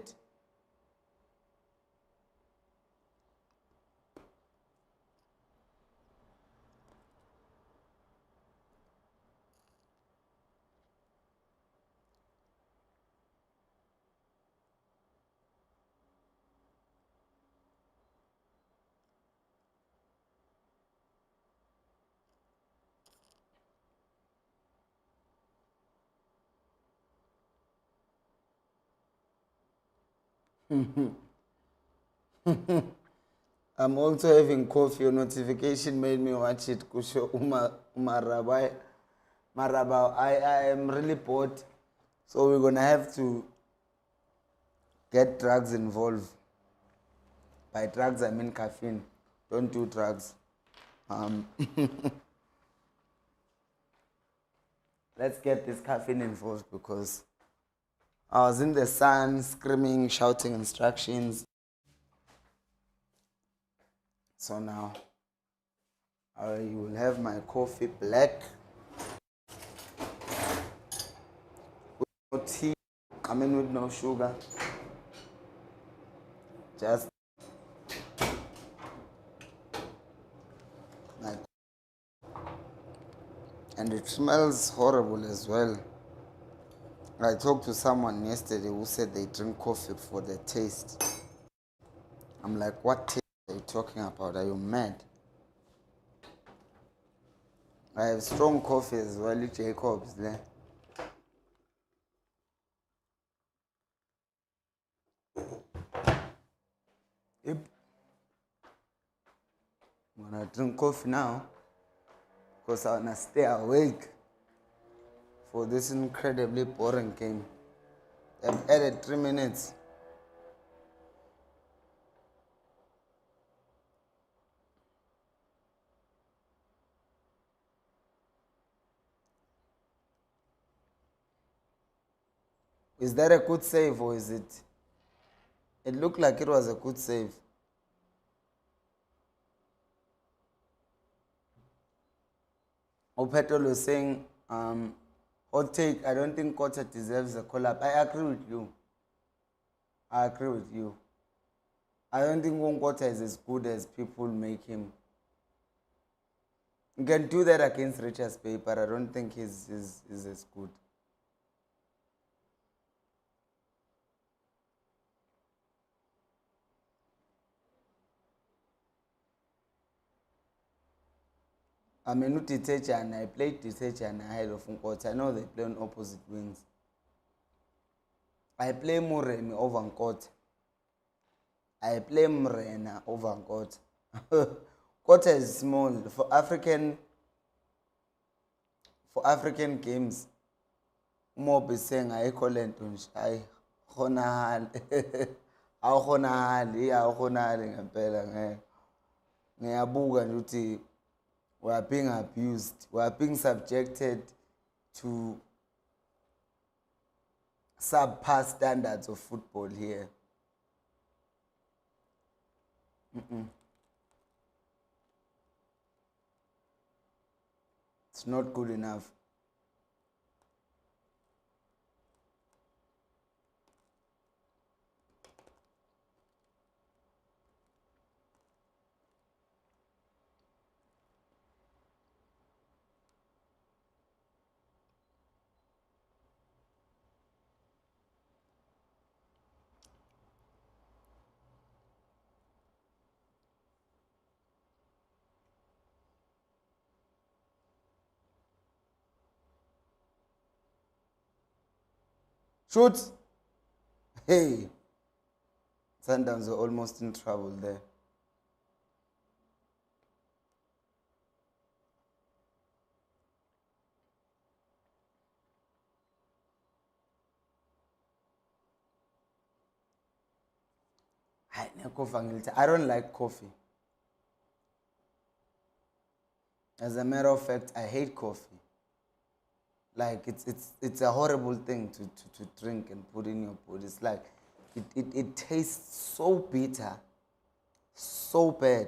A: I'm also having coffee. Your notification made me watch it. Kusho Umarabai. Maraba, I am really bored. So we're gonna have to get drugs involved. By drugs I mean caffeine. Don't do drugs. Um, let's get this caffeine involved because I was in the sun screaming, shouting instructions. So now I will have my coffee black with no tea. I mean with no sugar. Just like, and it smells horrible as well. I talked to someone yesterday who said they drink coffee for the taste. I'm like, what taste are you talking about? Are you mad? I have strong coffee as well, Jacobs there. Yep. I'm gonna drink coffee now because I wanna stay awake for this incredibly boring game. I've added 3 minutes. Is that a good save or is it? It looked like it was a good save. Opetol was saying, hot take, I don't think Kota deserves a call up. I agree with you. I agree with you. I don't think Kota is as good as people make him. You can do that against Richards Bay, but I don't think he's as good. I mean, not and I played and ahead of Nkota. I know they play on opposite wings. I play Mureni over Nkota. I play Mrena over Nkota. Kota is small for African games. Mob is saying I call it I khonahale. Awukhonahali, awukhonahali ngempela ngiyabuka nje ukuthi we are being abused. We are being subjected to subpar standards of football here. It's not good enough. Shoot! Hey! Sundowns are almost in trouble there. I don't like coffee. As a matter of fact, I hate coffee. Like it's a horrible thing to drink and put in your body. It's like it tastes so bitter, so bad.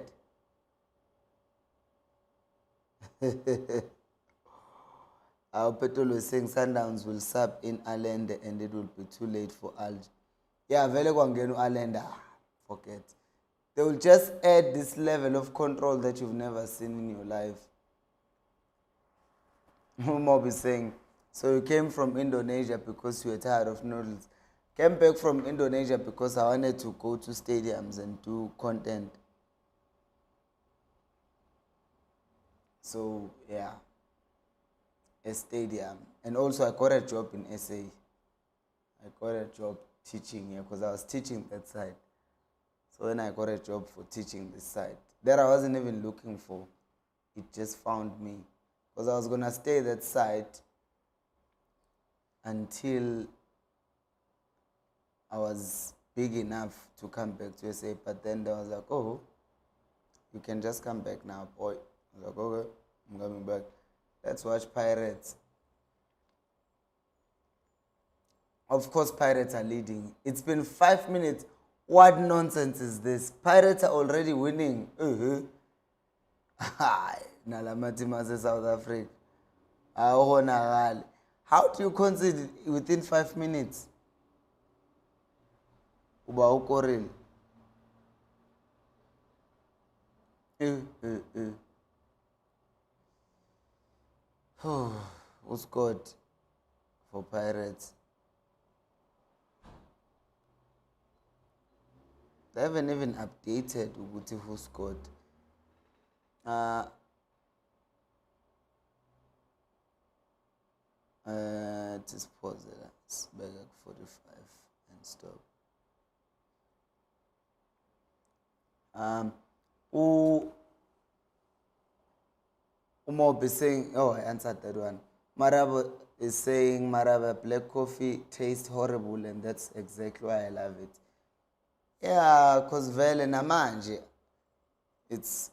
A: Our petrol was saying Sundowns will sub in Alger and it will be too late for Alger. Yeah, very kwangena Alger. Forget. They will just add this level of control that you've never seen in your life. Mob is saying, so you came from Indonesia because you were tired of noodles. Came back from Indonesia because I wanted to go to stadiums and do content. So yeah, a stadium. And also I got a job in SA. I got a job teaching here because I was teaching that side. So then I got a job for teaching this side. That I wasn't even looking for. It just found me. Because I was going to stay that side until I was big enough to come back to SA. But then they was like, oh, you can just come back now, boy. I was like, okay, I'm coming back. Let's watch Pirates. Of course, Pirates are leading. It's been 5 minutes. What nonsense is this? Pirates are already winning. Nalamatima South Africa. How do you concede within 5 minutes? Uba ukoril. Who scored for Pirates? They haven't even updated Uguti who scored. Just pause it. Let's back at 45 and stop. Umob is saying, oh, I answered that one. Maraba is saying, Maraba, black coffee tastes horrible, and that's exactly why I love it. Yeah, because vele namanje, it's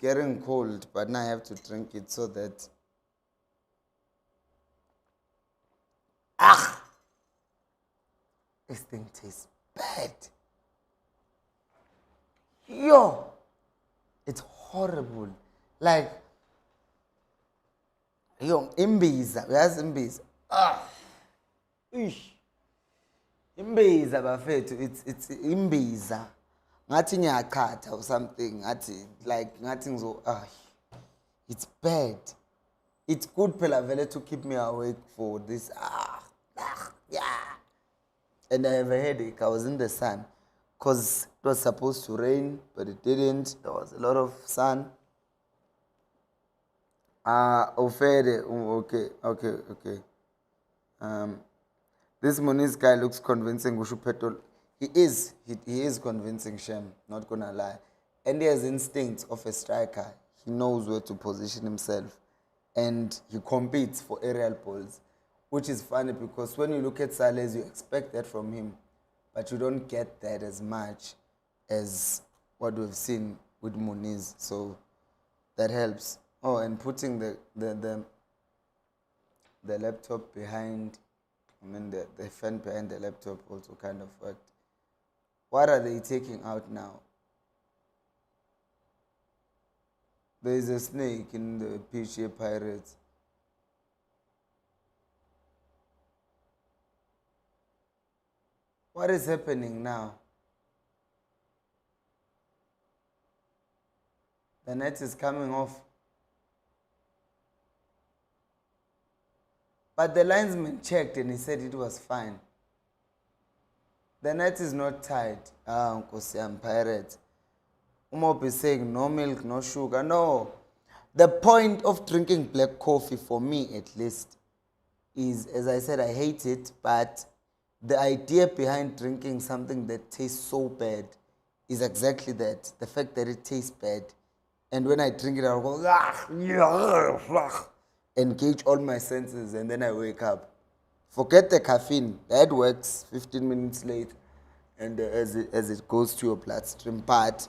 A: getting cold, but now I have to drink it so that this thing tastes bad. Yo, it's horrible. Like, yo, imbiza, uyazi imbiza. Imbiza bafethu, it's imbiza. Ngathi ngiyachatha or something, ngathi ngizo it's bad. It's good phela vele to keep me awake for this. Yeah. And I have a headache. I was in the sun because it was supposed to rain, but it didn't. There was a lot of sun. Okay. This Moniz guy looks convincing. Wushu Petrol. He is convincing, Shem, not gonna lie. And he has instincts of a striker. He knows where to position himself. And he competes for aerial balls. Which is funny because when you look at Saleh, you expect that from him. But you don't get that as much as what we've seen with Muniz. So that helps. Oh, and putting the laptop behind, the fan behind the laptop also kind of worked. What are they taking out now? There is a snake in the pitch here, Pirates. What is happening now? The net is coming off. But the linesman checked and he said it was fine. The net is not tied. Nkosi yami, Pirates. Umop is saying no milk, no sugar. No. The point of drinking black coffee, for me at least, is, as I said, I hate it, but the idea behind drinking something that tastes so bad is exactly that. The fact that it tastes bad. And when I drink it, I'll go, engage all my senses, and then I wake up. Forget the caffeine. That works 15 minutes late, and as it goes to your bloodstream. But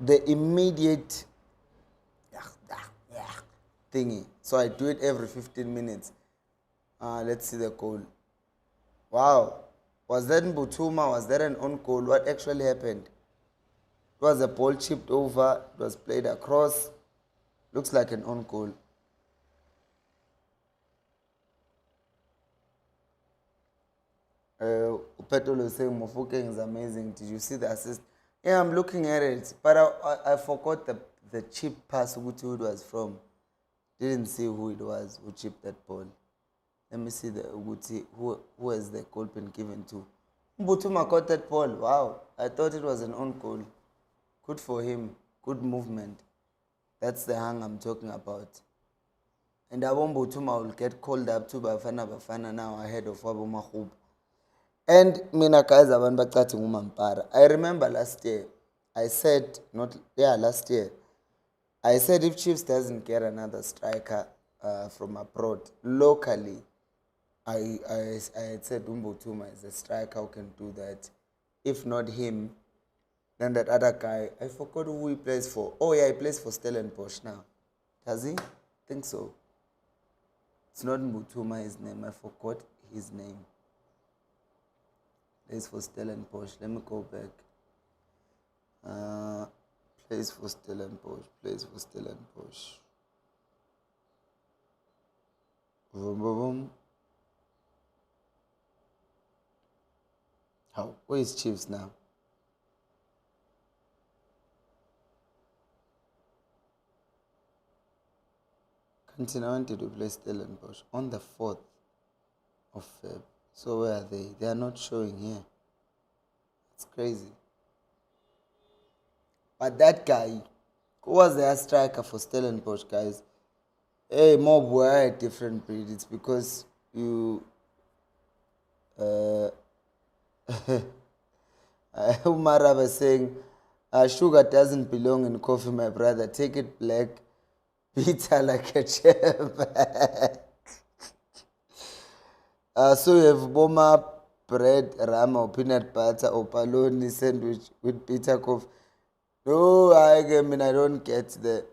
A: the immediate thingy. So I do it every 15 minutes. Let's see the goal. Wow. Was that Mbutuma? Was that an own goal? What actually happened? It was a ball chipped over. It was played across. Looks like an own goal. Petolo is saying Mofokeng is amazing. Did you see the assist? Yeah, I'm looking at it. But I forgot the chip pass who it was from. Didn't see who it was who chipped that ball. Let me see who has the goal been given to. Mbutuma caught that ball. Wow. I thought it was an own goal. Good for him. Good movement. That's the hang I'm talking about. And Abom Mbutuma will get called up to Bafana now ahead of Wabo Mahub. And mina guys abantu bacatha ngumampara. I remember last year, I said, last year, I said if Chiefs doesn't get another striker from abroad, locally, I had said Mbutuma is a striker who can do that. If not him, then that other guy, I forgot who he plays for. Oh yeah, he plays for Stellenbosch now. Does he? I think so. It's not Mbutuma his name, I forgot his name. Plays for Stellenbosch. Let me go back. Plays for Stellenbosch. Plays for Stellenbosch. Boom, boom, boom. How? Where is Chiefs now? Continue. I wanted to play Stellenbosch on the 4th of Feb. So where are they? They are not showing here. It's crazy. But that guy, who was their striker for Stellenbosch, guys? Hey, Mob were a different breed. It's because you... Umara was saying, sugar doesn't belong in coffee, my brother. Take it black, bitter like a chef. So you have boma bread, ram or peanut butter or paloni sandwich with bitter coffee. No, I don't get the...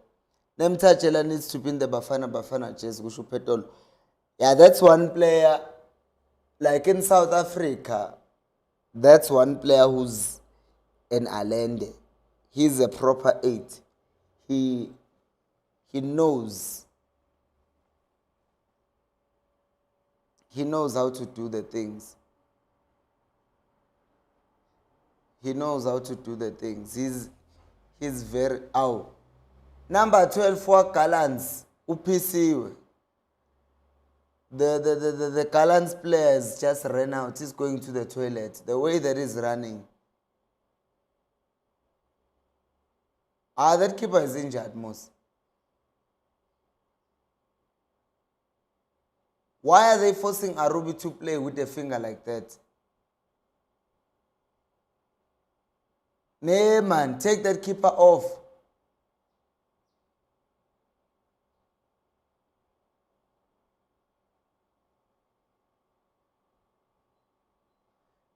A: Nemtachela needs to be in the Bafana chess, Gushu Petol. Yeah, that's one player. Like in South Africa, that's one player who's an Allende. He's a proper 8. He knows. He knows how to do the things. He knows how to do the things. He's very... Number 12 for Gallants. UPC. The Gallants players just ran out. He's going to the toilet. The way that he's running. That keeper is injured most. Why are they forcing Arubi to play with a finger like that? Nay, man, take that keeper off.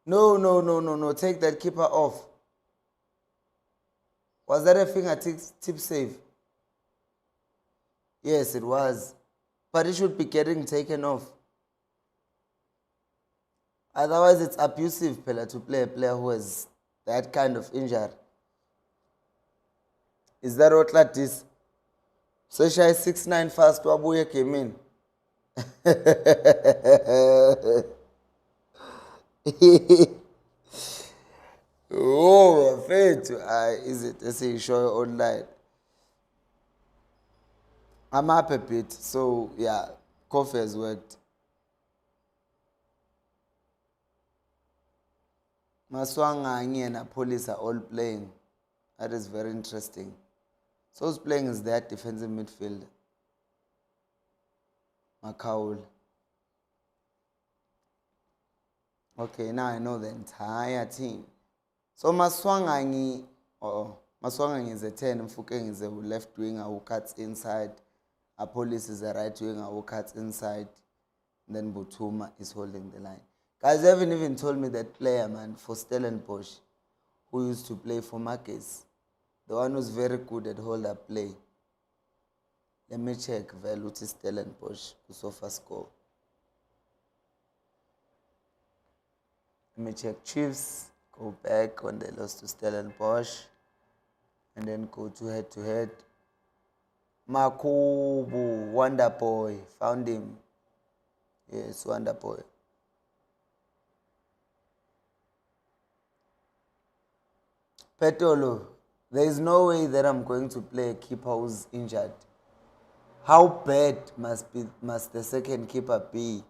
A: No. Take that keeper off. Was that a fingertip save? Yes, it was. But it should be getting taken off. Otherwise, it's abusive to play a player who has that kind of injury. Is that what that is? Seshaye 6-9 fast wabuye egameni. Oh, bafethu, is it esiyishoyo online? I'm up a bit, so yeah, coffee has worked. Maswanganyi and Police are all playing. That is very interesting. So who's playing is that defensive midfielder? Makaul. Okay, now I know the entire team. So Maswanganyi, Maswanganyi is a 10, Mfukeng is a left winger who cuts inside. Police is a right winger who cuts inside. Then Butuma is holding the line. Guys, you haven't even told me that player, man, for Stellenbosch, who used to play for Marcus. The one who's very good at hold-up play. Let me check Veluti Stellenbosch, Kusofa score. Let me check Chiefs, go back when they lost to Stellenbosch, and then go to head-to-head. Makubu, Wonder Boy, found him. Yes, Wonder Boy. Petolo, there is no way that I'm going to play a keeper who's injured. How bad must the second keeper be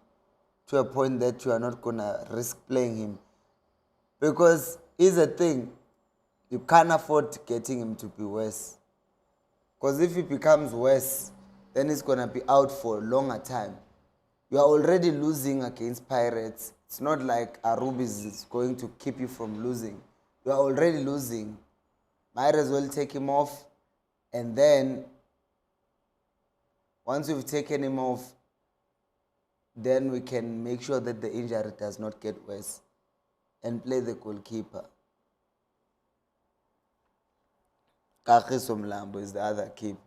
A: to a point that you are not going to risk playing him? Because here's the thing, you can't afford getting him to be worse. Because if he becomes worse, then he's going to be out for a longer time. You are already losing against Pirates. It's not like Arubis is going to keep you from losing. You are already losing. Might as well take him off. And then, once you've taken him off, then we can make sure that the injury does not get worse. And play the goalkeeper. Kagiso Mlambo is the other keeper.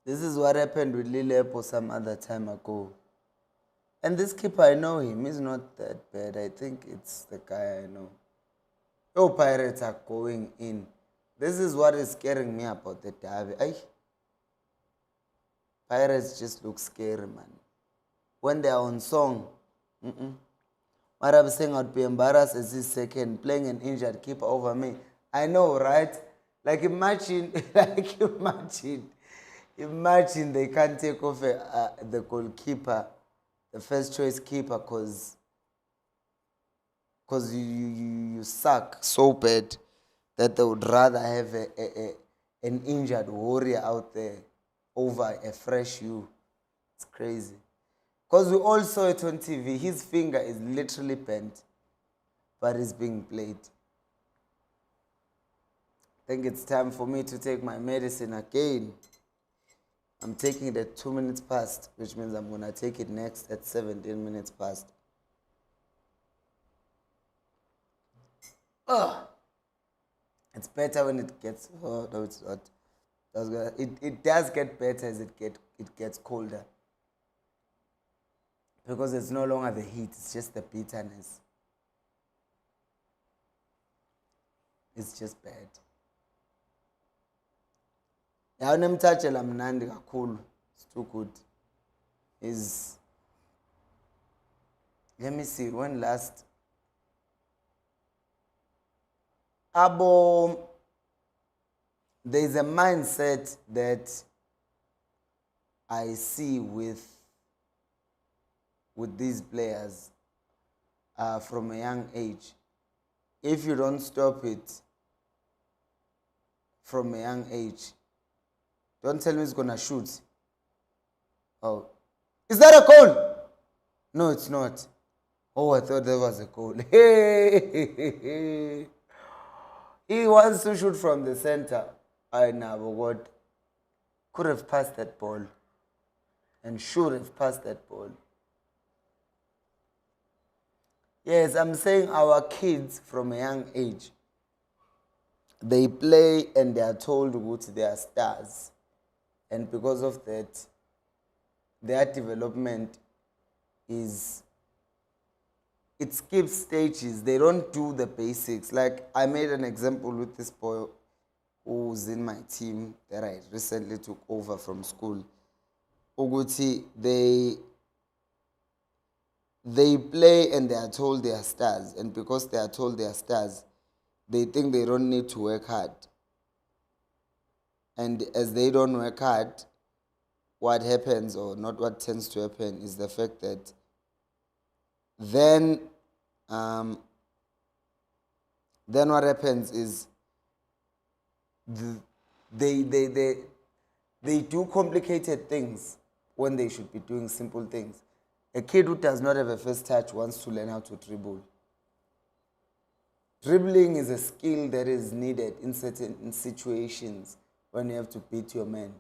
A: This is what happened with Lilepo some other time ago. And this keeper, I know him. He's not that bad. I think it's the guy I know. Oh, Pirates are going in. This is what is scaring me about the derby. Pirates just look scary, man. When they are on song, what I'm saying, I'd be embarrassed as his second, playing an injured keeper over me. I know, right? Like imagine, imagine they can't take off the goalkeeper, the first choice keeper, because you suck so bad that they would rather have an injured warrior out there over a fresh you. It's crazy. Because we all saw it on TV. His finger is literally bent, but it's being played. I think it's time for me to take my medicine again. I'm taking it at 2 minutes past, which means I'm going to take it next at 17 minutes past. It's better when it gets, no, it's not. It does get better as it gets colder. Because it's no longer the heat, it's just the bitterness. It's just bad. Yawunemthatshela mnandi kakhulu. It's too good. Let me see, when last there's a mindset that I see with these players from a young age. If you don't stop it from a young age, don't tell me he's gonna shoot. Oh, is that a goal? No, it's not. Oh, I thought that was a goal. Hey, he wants to shoot from the center. I never got. Could have passed that ball, and should have passed that ball. Yes, I'm saying our kids from a young age, they play and they are told what they are stars. And because of that, their development is it skips stages. They don't do the basics. Like I made an example with this boy who's in my team that I recently took over from school. Uguti, they play and they are told they are stars, and because they are told they are stars, they think they don't need to work hard. And as they don't work hard, what happens, or not what tends to happen, is the fact that then um, then what happens is they they they they do complicated things when they should be doing simple things. A kid who does not have a first touch wants to learn how to dribble. Dribbling is a skill that is needed in certain situations when you have to beat your man.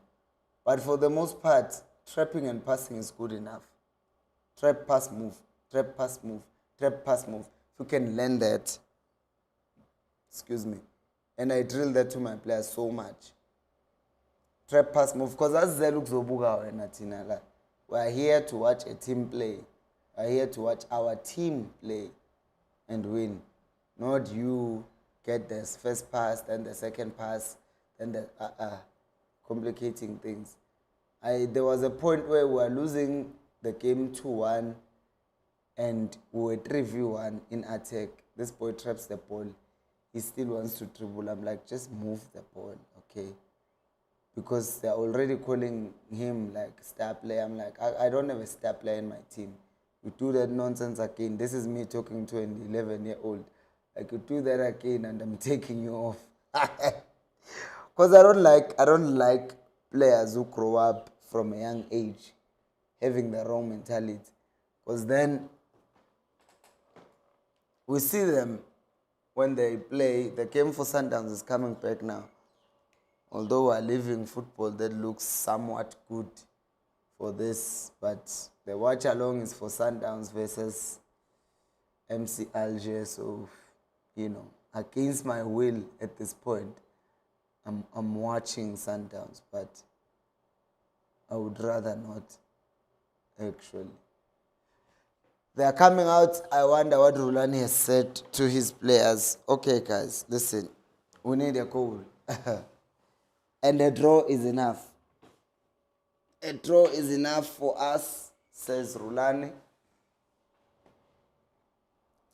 A: But for the most part, trapping and passing is good enough. Trap, pass, move. Trap, pass, move. Trap, pass, move. If you can learn that, excuse me. And I drill that to my players so much. Trap, pass, move. Because as Zeluk Zobuga and Natina, we are here to watch a team play. We are here to watch our team play and win. Not you get the first pass, then the second pass, then the complicating things. There was a point where we were losing the game 2-1 and we were 3v1 in attack. This boy traps the ball. He still wants to dribble. I'm like, just move the ball, okay? Because they're already calling him like star player. I'm like, I don't have a star player in my team. You do that nonsense again. This is me talking to an 11-year-old. I could do that again and I'm taking you off. Because I don't like players who grow up from a young age having the wrong mentality. Because then we see them when they play. The game for Sundowns is coming back now. Although we're leaving football that looks somewhat good for this, but the Watchalong is for Sundowns versus MC Alger. So, against my will at this point, I'm watching Sundowns, but I would rather not, actually. They are coming out. I wonder what Rulani has said to his players. Okay, guys, listen. We need a goal. And a draw is enough. A draw is enough for us, says Rulani.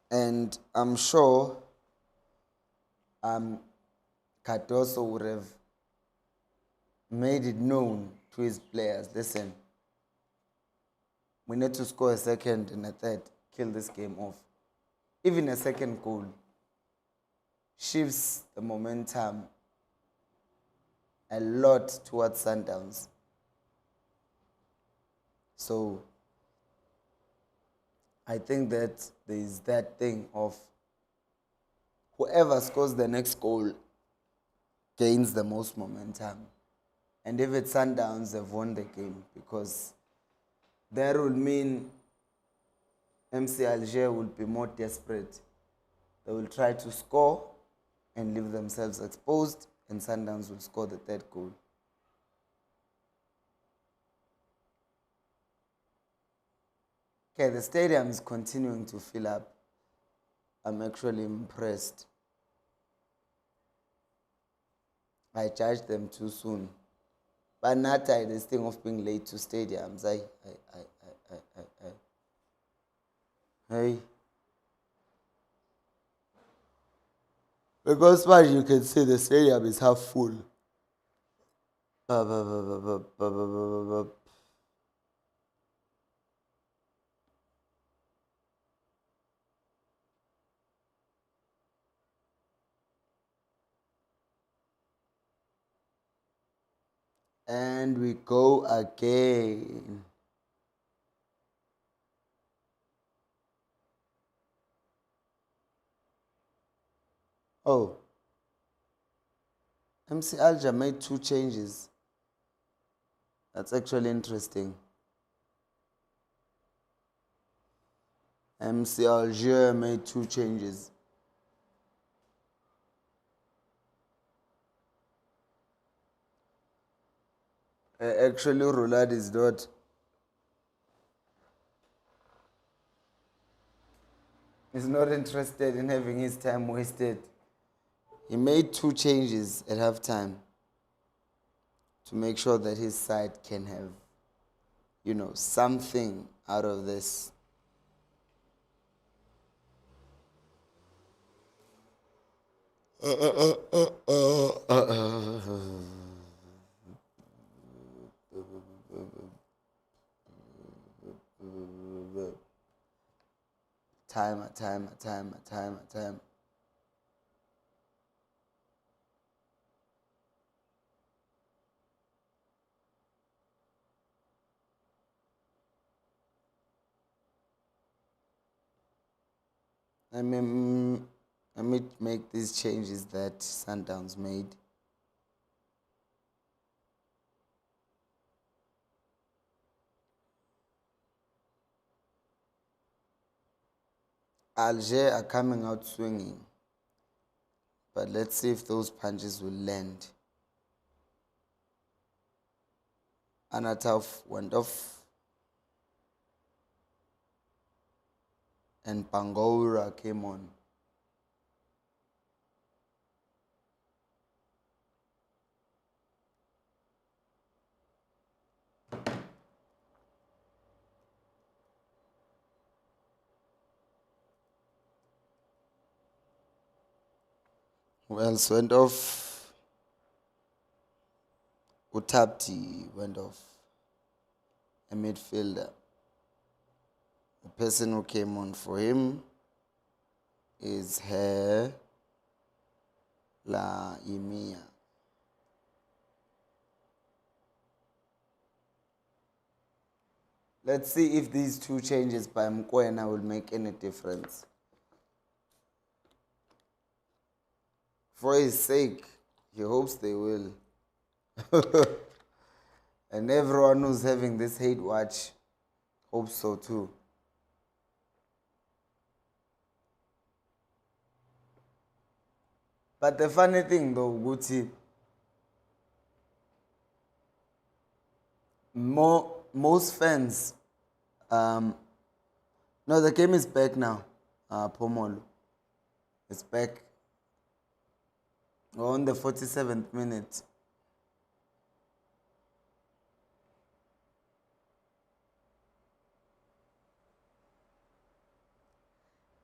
A: And I'm sure Cardoso would have made it known to his players. Listen, we need to score a second and a third, kill this game off. Even a second goal shifts the momentum a lot towards Sundowns. So I think that there is that thing of whoever scores the next goal gains the most momentum. And if it's Sundowns, they've won the game, because that will mean MC Alger will be more desperate. They will try to score and leave themselves exposed, and Sundowns will score the third goal. Okay, the stadium is continuing to fill up. I'm actually impressed. I judged them too soon. But not this thing of being late to stadiums. Hey. Because far as you can see, the stadium is half full. And we go again. Oh. MC Alger made 2 changes. That's actually interesting. MC Alger made 2 changes. Actually, Roulade is not. He's not interested in having his time wasted. He made 2 changes at halftime to make sure that his side can have, something out of this. Time. Let me make these changes that Sundowns made. Alger are coming out swinging. But let's see if those punches will land. Anatov went off. And Pangora came on. Who else went off? Utapti went off. A midfielder. The person who came on for him is La Imia. Let's see if these 2 changes by Mkwena will make any difference. For his sake, he hopes they will. And everyone who's having this hate watch hopes so too. But the funny thing though, Guti, most fans, no, the game is back now. Pomolo, it's back. We're on the 47th minute.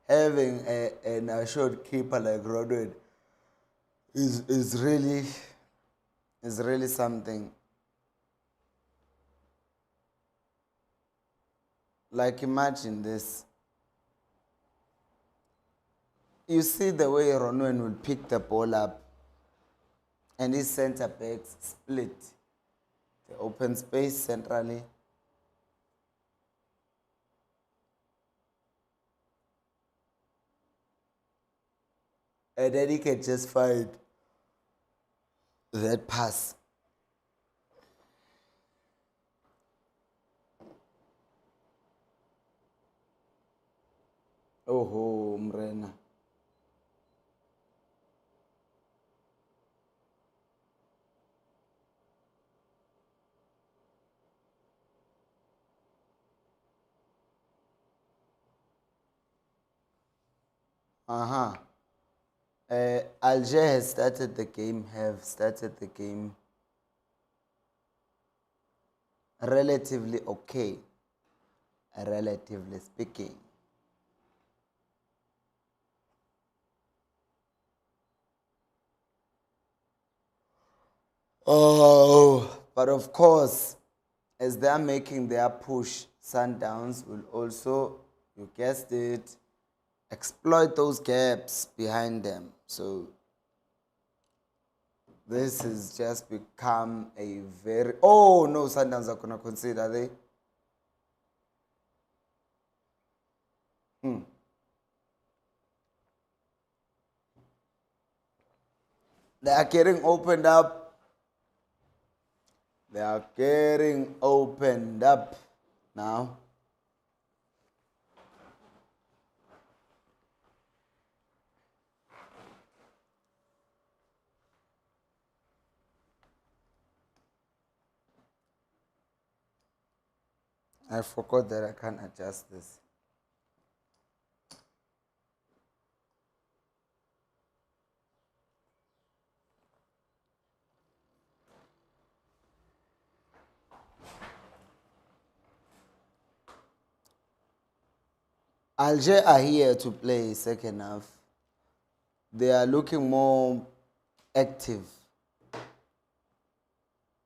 A: Having an assured keeper like Rodwood is really something. Like, imagine this. You see the way Ronwen will pick the ball up and his centre backs split the open space centrally. And then he can just find that pass. Oh, Mrena. Alger have started the game relatively okay, relatively speaking. Oh, but of course, as they are making their push, Sundowns will also, you guessed it, exploit those gaps behind them. So this has just become a very... Oh, no, Sundowns are going to concede, are they? They are getting opened up. They are getting opened up now. I forgot that I can't adjust this. Alger are here to play second half. They are looking more active.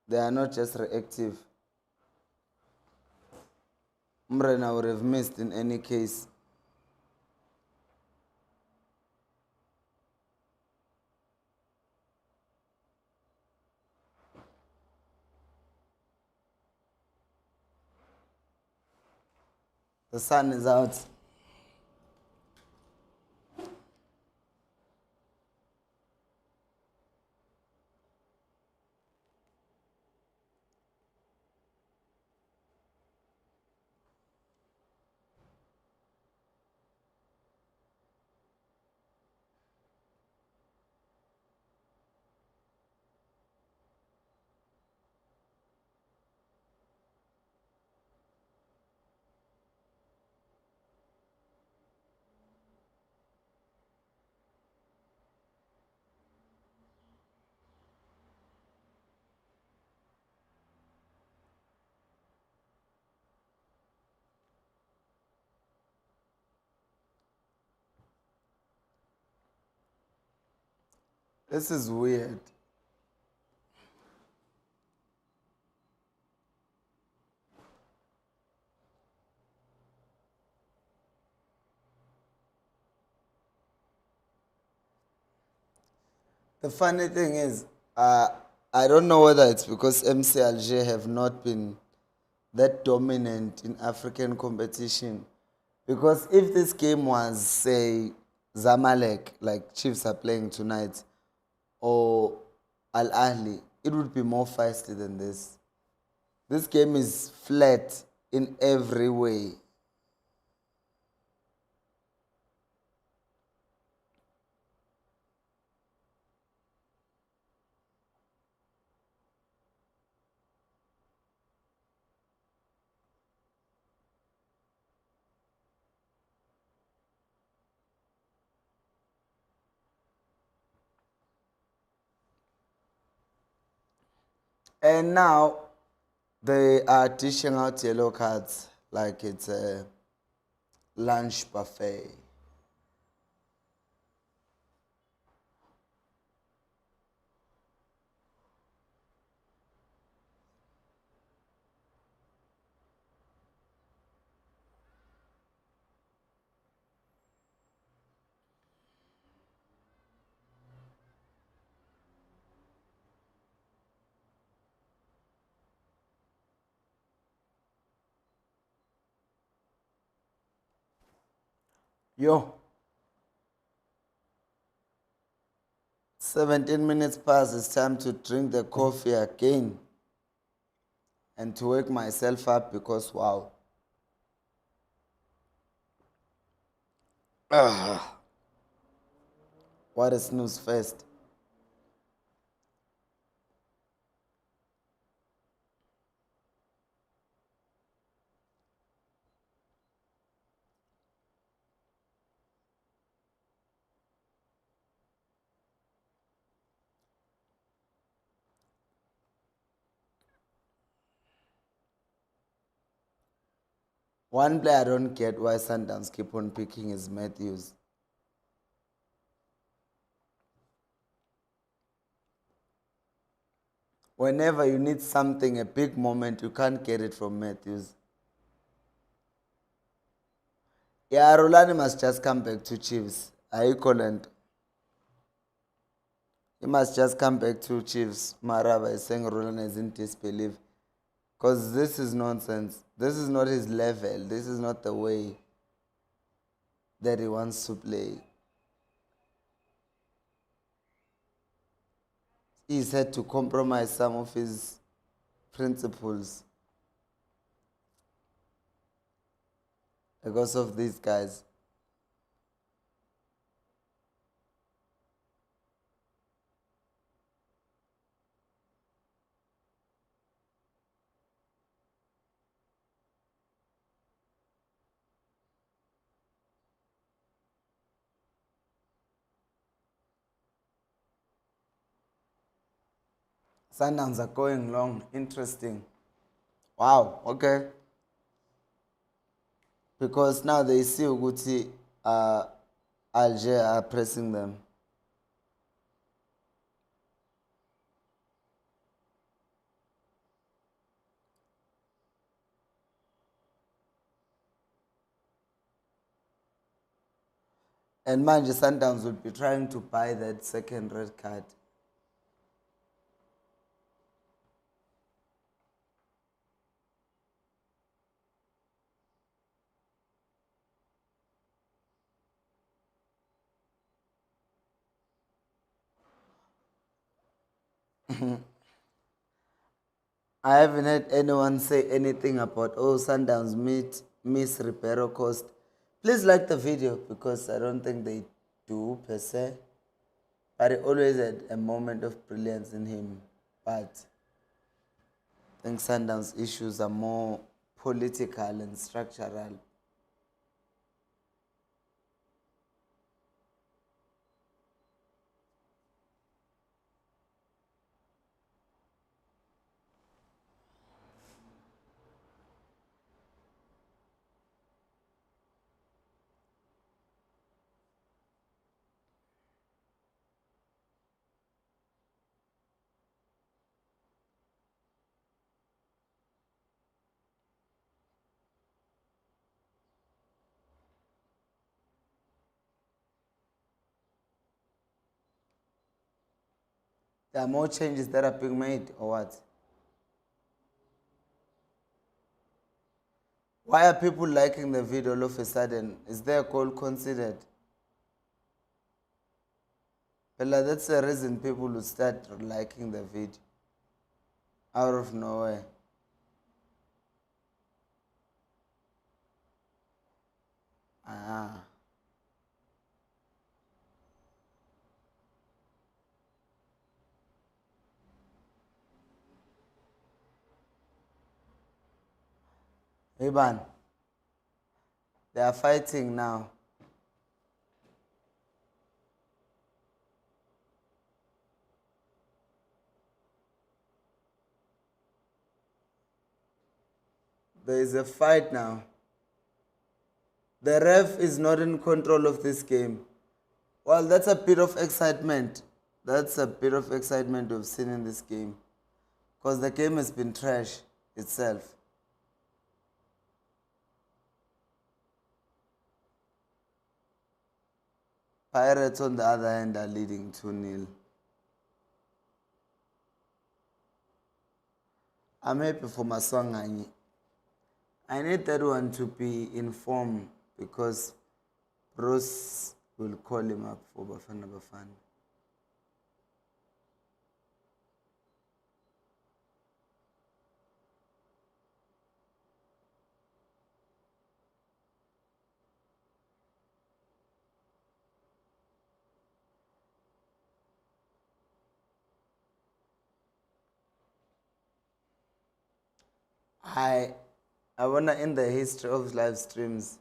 A: They are not just reactive. Mrena would have missed in any case. The sun is out. This is weird. The funny thing is, I don't know whether it's because MC Alger have not been that dominant in African competition. Because if this game was, say, Zamalek, like Chiefs are playing tonight, or Al Ahly, it would be more feisty than this. This game is flat in every way. And now they are dishing out yellow cards like it's a lunch buffet. Yo, 17 minutes past, it's time to drink the coffee again and to wake myself up because wow. Ah, what a snooze fest. One player I don't get why Sundowns keep on picking is Matthews. Whenever you need something, a big moment, you can't get it from Matthews. Yeah, Rolani must just come back to Chiefs. I equivalent. He must just come back to Chiefs. Marava is saying Rolani is in disbelief. Because this is nonsense. This is not his level. This is not the way that he wants to play. He's had to compromise some of his principles because of these guys. Sundowns are going long. Interesting. Wow, okay. because now they see ukuthi Alger are pressing them. And manje Sundowns would be trying to buy that second red card. I haven't heard anyone say anything about, oh, Sundowns miss Ribeiro Coast. Please like the video because I don't think they do per se. But he always had a moment of brilliance in him. But I think Sundowns issues are more political and structural. There are more changes that are being made, or what? Why are people liking the video all of a sudden? Is there a goal considered? Well, that's the reason people will start liking the video. Out of nowhere. Ah. Iban, they are fighting now. There is a fight now. The ref is not in control of this game. Well, that's a bit of excitement. That's a bit of excitement we've seen in this game. Because the game has been trash itself. Pirates, on the other hand, are leading 2-0. I'm happy for Maswanganyi. I need that one to be informed because Bruce will call him up for Bafana Bafana. I wanna end the history of live streams.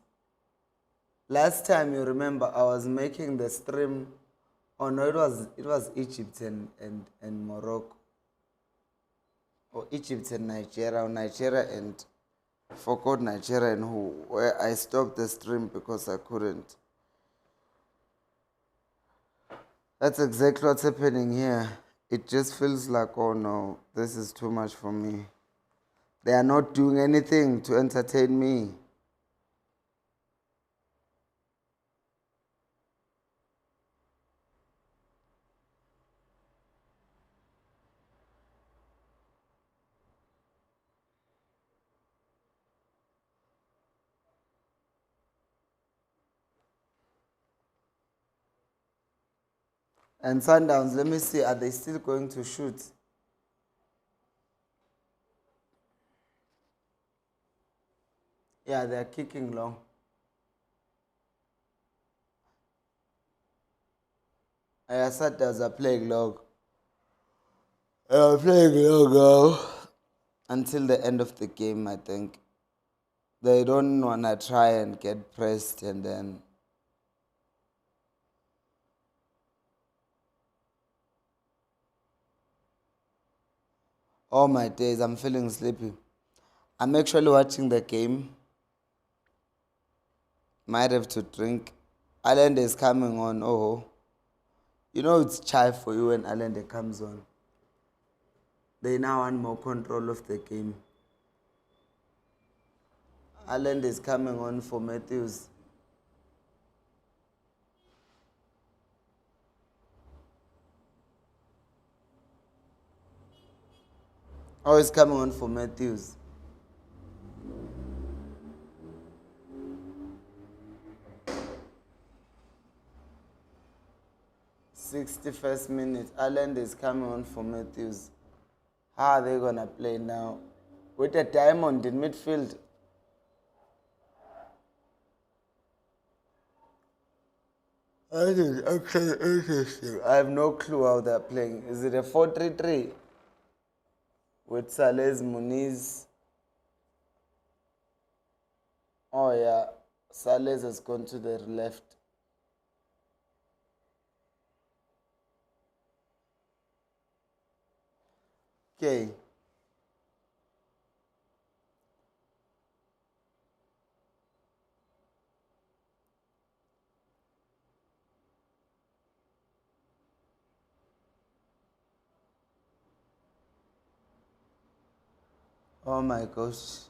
A: Last time you remember I was making the stream. Oh no, it was Egypt and Morocco. Or Egypt and Nigeria, or Nigeria and forgot Nigeria and who, where I stopped the stream because I couldn't. That's exactly what's happening here. It just feels like, oh no, this is too much for me. They are not doing anything to entertain me. And Sundowns, let me see, are they still going to shoot? Yeah, they're kicking long. Sundowns are playing long. They are playing long now. Until the end of the game, I think. They don't want to try and get pressed and then. Oh my days, I'm feeling sleepy. I'm actually watching the game. Might have to drink. Allende is coming on. Oh, you know it's chai for you when Allende comes on. They now want more control of the game. Allende is coming on for Matthews. Oh, he's coming on for Matthews. 61st minute. Allende is coming on for Matthews. How are they gonna play now? With a diamond in midfield. That is actually interesting. I have no clue how they're playing. Is it a 4-3-3 with Saleh Muniz? Oh yeah, Saleh has gone to the left. Okay. Oh my gosh.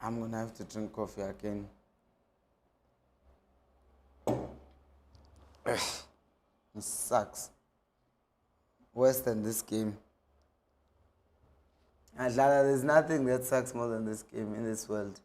A: I'm gonna have to drink coffee again. It sucks. Worse than this game. And Lala, there's nothing that sucks more than this game in this world.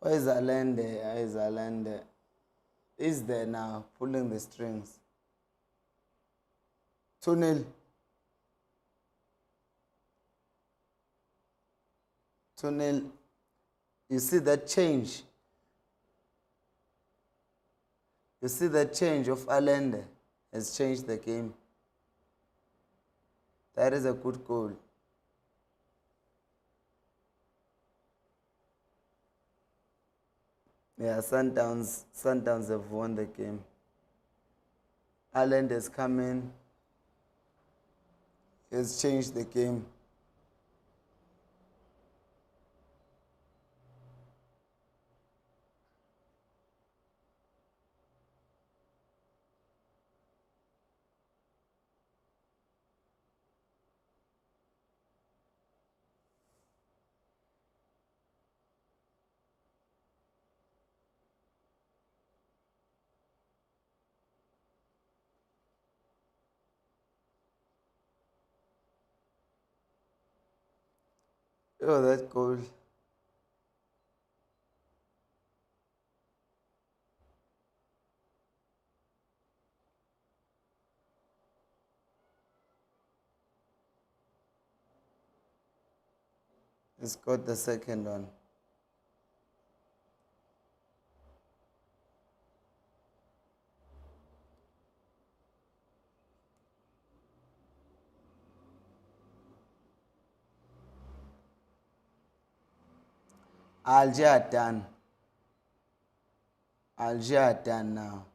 A: Where is Allende? Where is Allende? He's there now, pulling the strings. 2-0. 2-0. You see that change? You see that change of Allende has changed the game. That is a good goal. Yeah, Sundowns have won the game. Allende has come in. He has changed the game. Oh, that goal. He scored the second one. Alger are done. Alger are done now.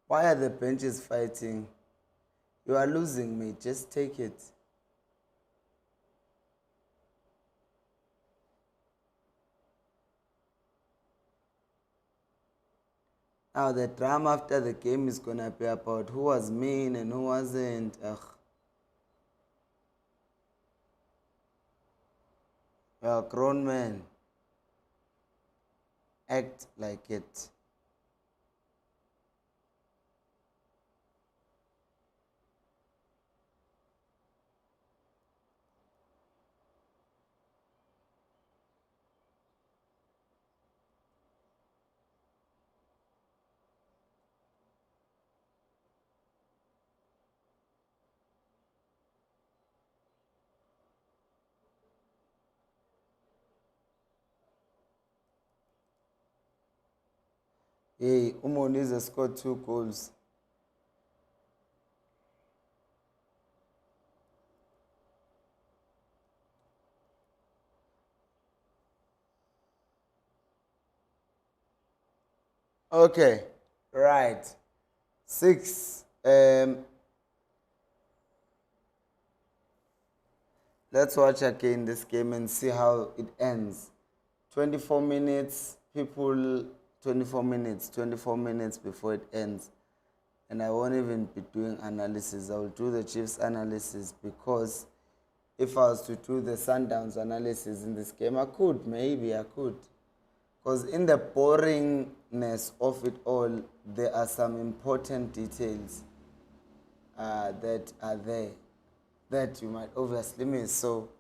A: Why are the benches fighting? You are losing, mate. Just take it. Now the drama after the game is gonna be about who was mean and who wasn't. Ugh. You're a grown man. Act like it. Hey, Umoniza scored 2 goals. Okay, right. 6. Let's watch again this game and see how it ends. 24 minutes, people, 24 minutes before it ends. And I won't even be doing analysis. I will do the Chiefs analysis because if I was to do the Sundowns analysis in this game, I could, maybe I could. Because in the boringness of it all, there are some important details that are there that you might obviously miss. So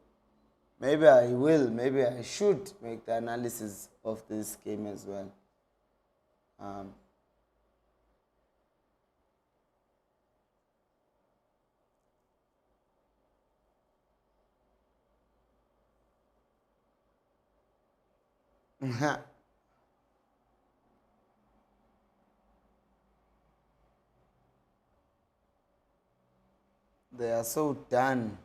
A: maybe I will, maybe I should make the analysis of this game as well. Um, they are so done.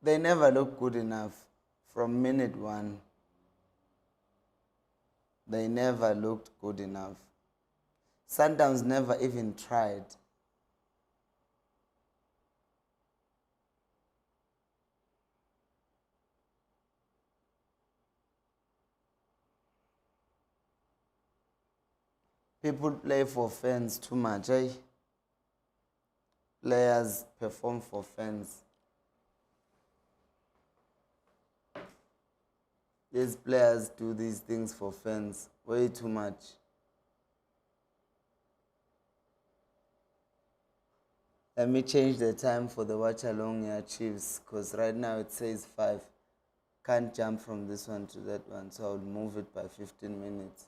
A: They never look good enough from minute one. They never looked good enough. Sundowns never even tried. People play for fans too much. Eh? Players perform for fans. These players do these things for fans way too much. Let me change the time for the Watchalong here Chiefs because right now it says 5. Can't jump from this one to that one, so I'll move it by 15 minutes.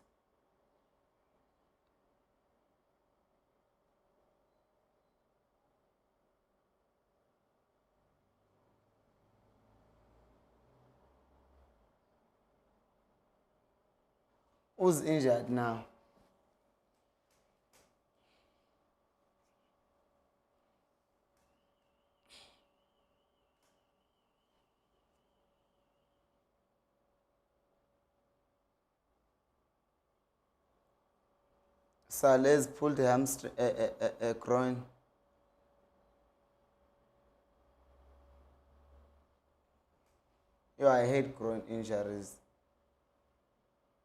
A: Who's injured now? Saleh's pulled a hamstring, a groin. Yo, I hate groin injuries.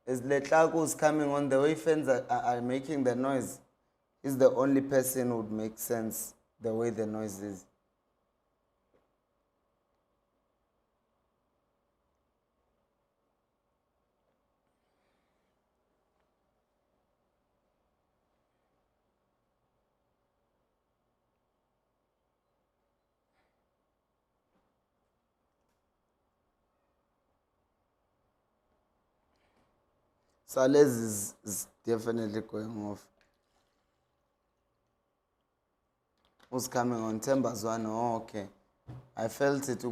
A: As Letlago's coming on, the way fans are making the noise, is the only person who would make sense the way the noise is. Saleh is definitely going off. Who's coming on? Tembazwane. Oh, okay. I felt it.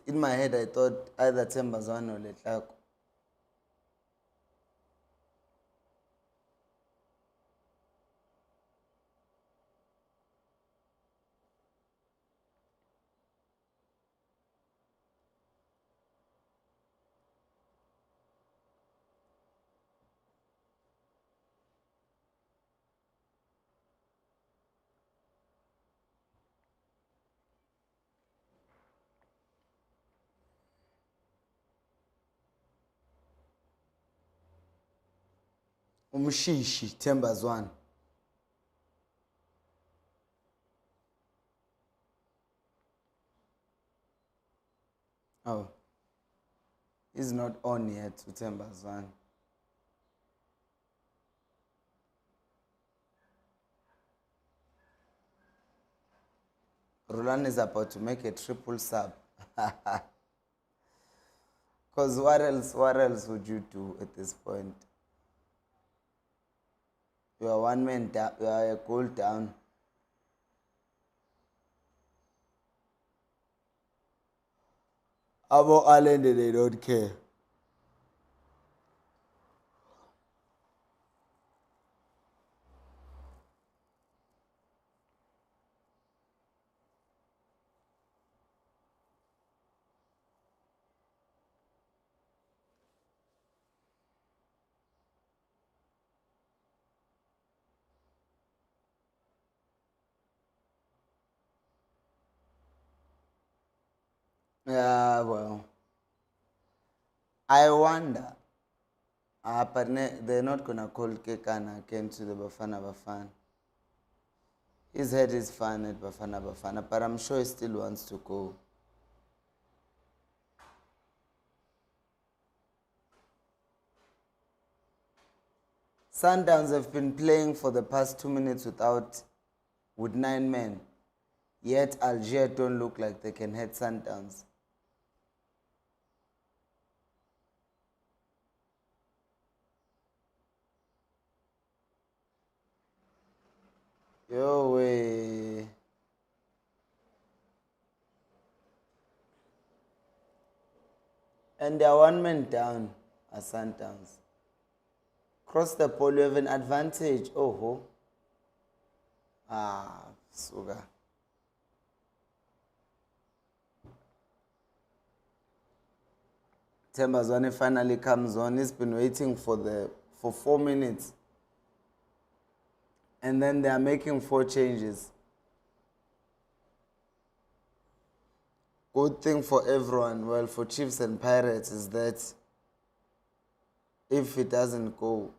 A: In my head, I thought either Tembazwane or Letlago. Umshishi, Tembazwane. Oh, he's not on yet to Tembazwane. Roland is about to make a triple sub. Because what else would you do at this point? You are one man down, you are a goal down. Abo Ireland, they don't care. Yeah, well, I wonder. But they're not gonna call Kekana again to the Bafana Bafana. His head is fine at Bafana Bafana, but I'm sure he still wants to go. Sundowns have been playing for the past 2 minutes with 9 men. Yet Alger don't look like they can hit Sundowns. Yo way. And they're 1 man down at Sundowns. Cross the ball, you have an advantage. Oh ho. Ah, sugar. Tembazwane finally comes on. He's been waiting for 4 minutes. And then they are making 4 changes. Good thing for everyone, well, for Chiefs and Pirates, is that if it doesn't go,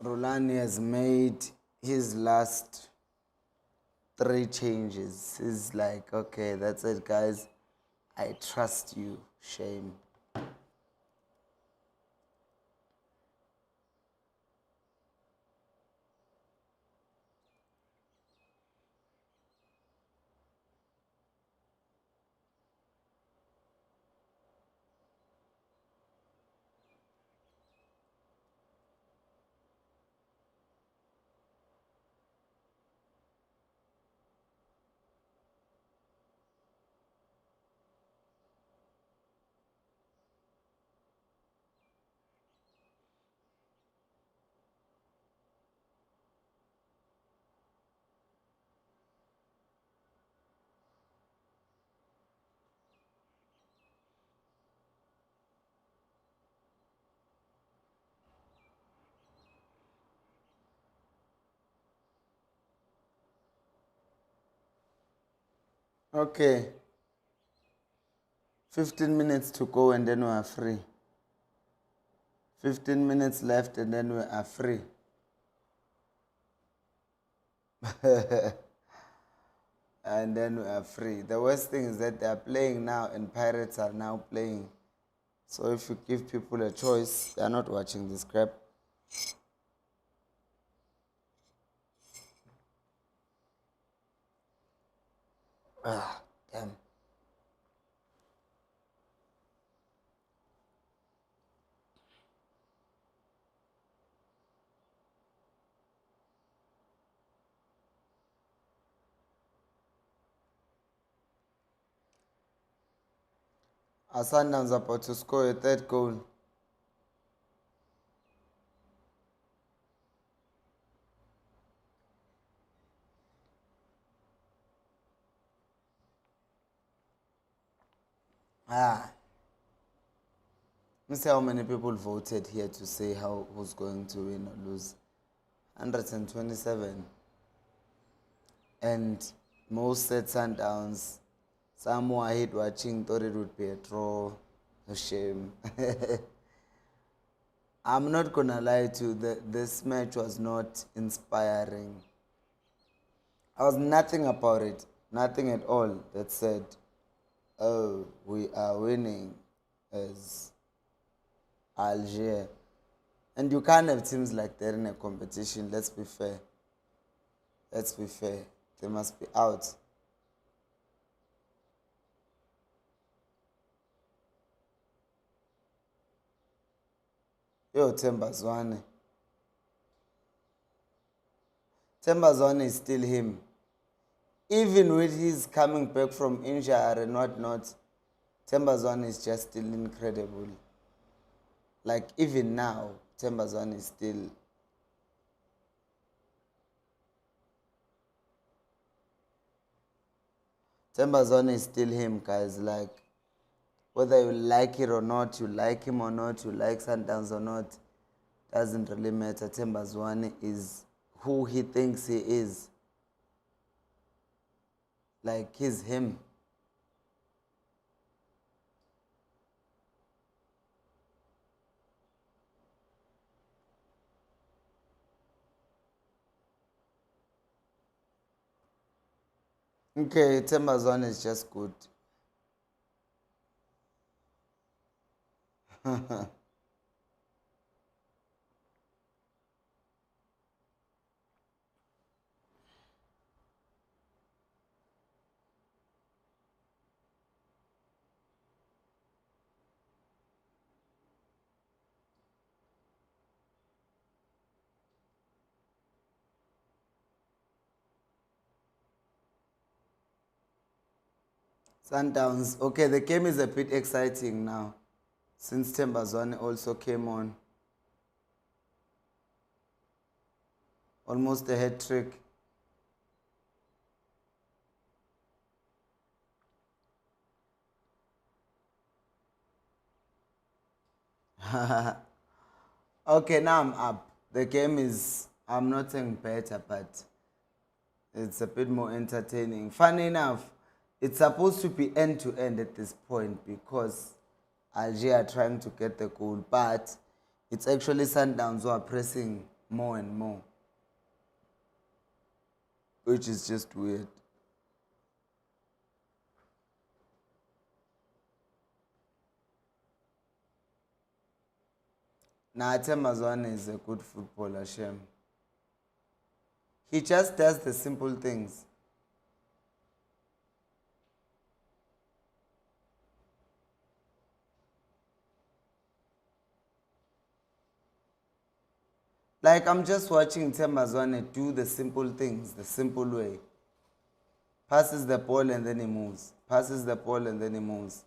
A: Rolani has made his last 3 changes. He's like, okay, that's it, guys. I trust you. Shame. Okay, 15 minutes to go and then we are free. 15 minutes left and then we are free. And then we are free. The worst thing is that they are playing now and Pirates are now playing. So if you give people a choice, they are not watching this crap. Ah, damn. Sundowns about to score a third goal. Ah, let me see how many people voted here to say who's going to win or lose. 127. And most said Sundowns. Some who I hate watching thought it would be a draw. A shame. I'm not gonna lie to you, this match was not inspiring. I was nothing about it, nothing at all that said, oh, we are winning as Alger. And you can't have teams like that in a competition, let's be fair. Let's be fair. They must be out. Yo, Tembazwane. Tembazwane is still him. Even with his coming back from injury and whatnot, Tembazwane is just still incredible. Like even now, Tembazwane is still. Tembazwane is still him, guys. Like whether you like it or not, you like him or not, you like Sundowns or not, doesn't really matter. Tembazwane is who he thinks he is. Like he's him. Okay, Tembazwane is just good. Sundowns. Okay, the game is a bit exciting now since Tembazwane also came on. Almost a hat trick. Okay, now I'm up. The game is, I'm not saying better, but it's a bit more entertaining. Funny enough, it's supposed to be end to end at this point because Alger are trying to get the goal, but it's actually Sundowns who are pressing more and more, which is just weird. Nah, Temazwane is a good footballer, Shem. He just does the simple things. Like I'm just watching Temazwane do the simple things, the simple way. Passes the ball and then he moves. Passes the ball and then he moves.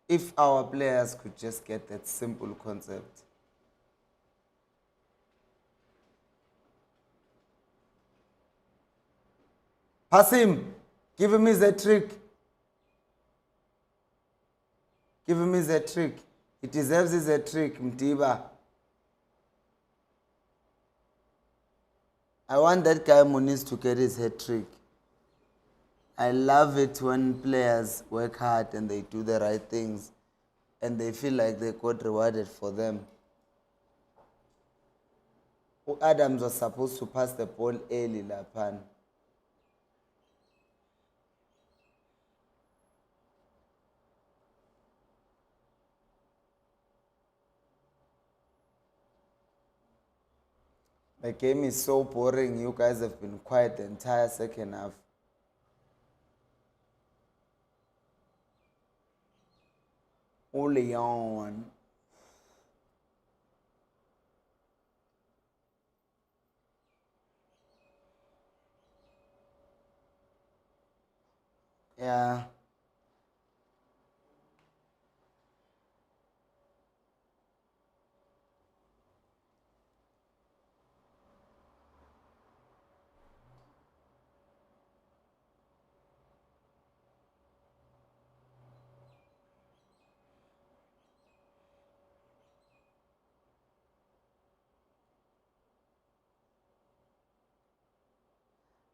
A: If our players could just get that simple concept. Pass him. Give him his trick. Give him his trick. He deserves his trick, Mtiba. I want that guy Muniz to get his hat trick. I love it when players work hard and they do the right things and they feel like they got rewarded for them. Adams was supposed to pass the ball early, Lapan. The game is so boring. You guys have been quiet the entire second half. Oleon. Yeah.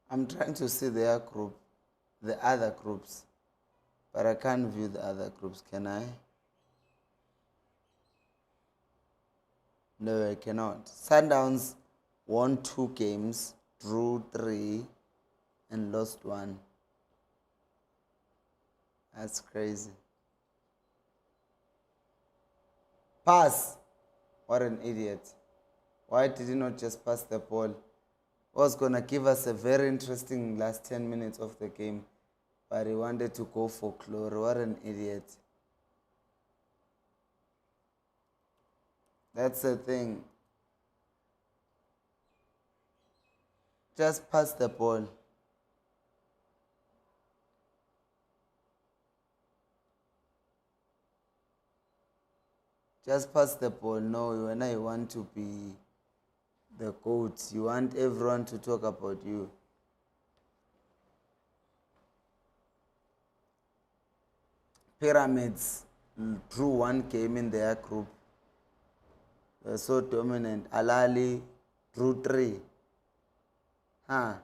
A: I'm trying to see their group, the other groups, but I can't view the other groups, can I? No, I cannot. Sundowns won 2 games, drew 3, and lost 1. That's crazy. Pass. What an idiot. Why did he not just pass the ball? Was going to give us a very interesting last 10 minutes of the game, but he wanted to go for glory. What an idiot. That's the thing. Just pass the ball. Just pass the ball. No, when I want to be the GOAT, you want everyone to talk about you. Pyramids drew one game in their group. They're so dominant. Alali drew three. Huh.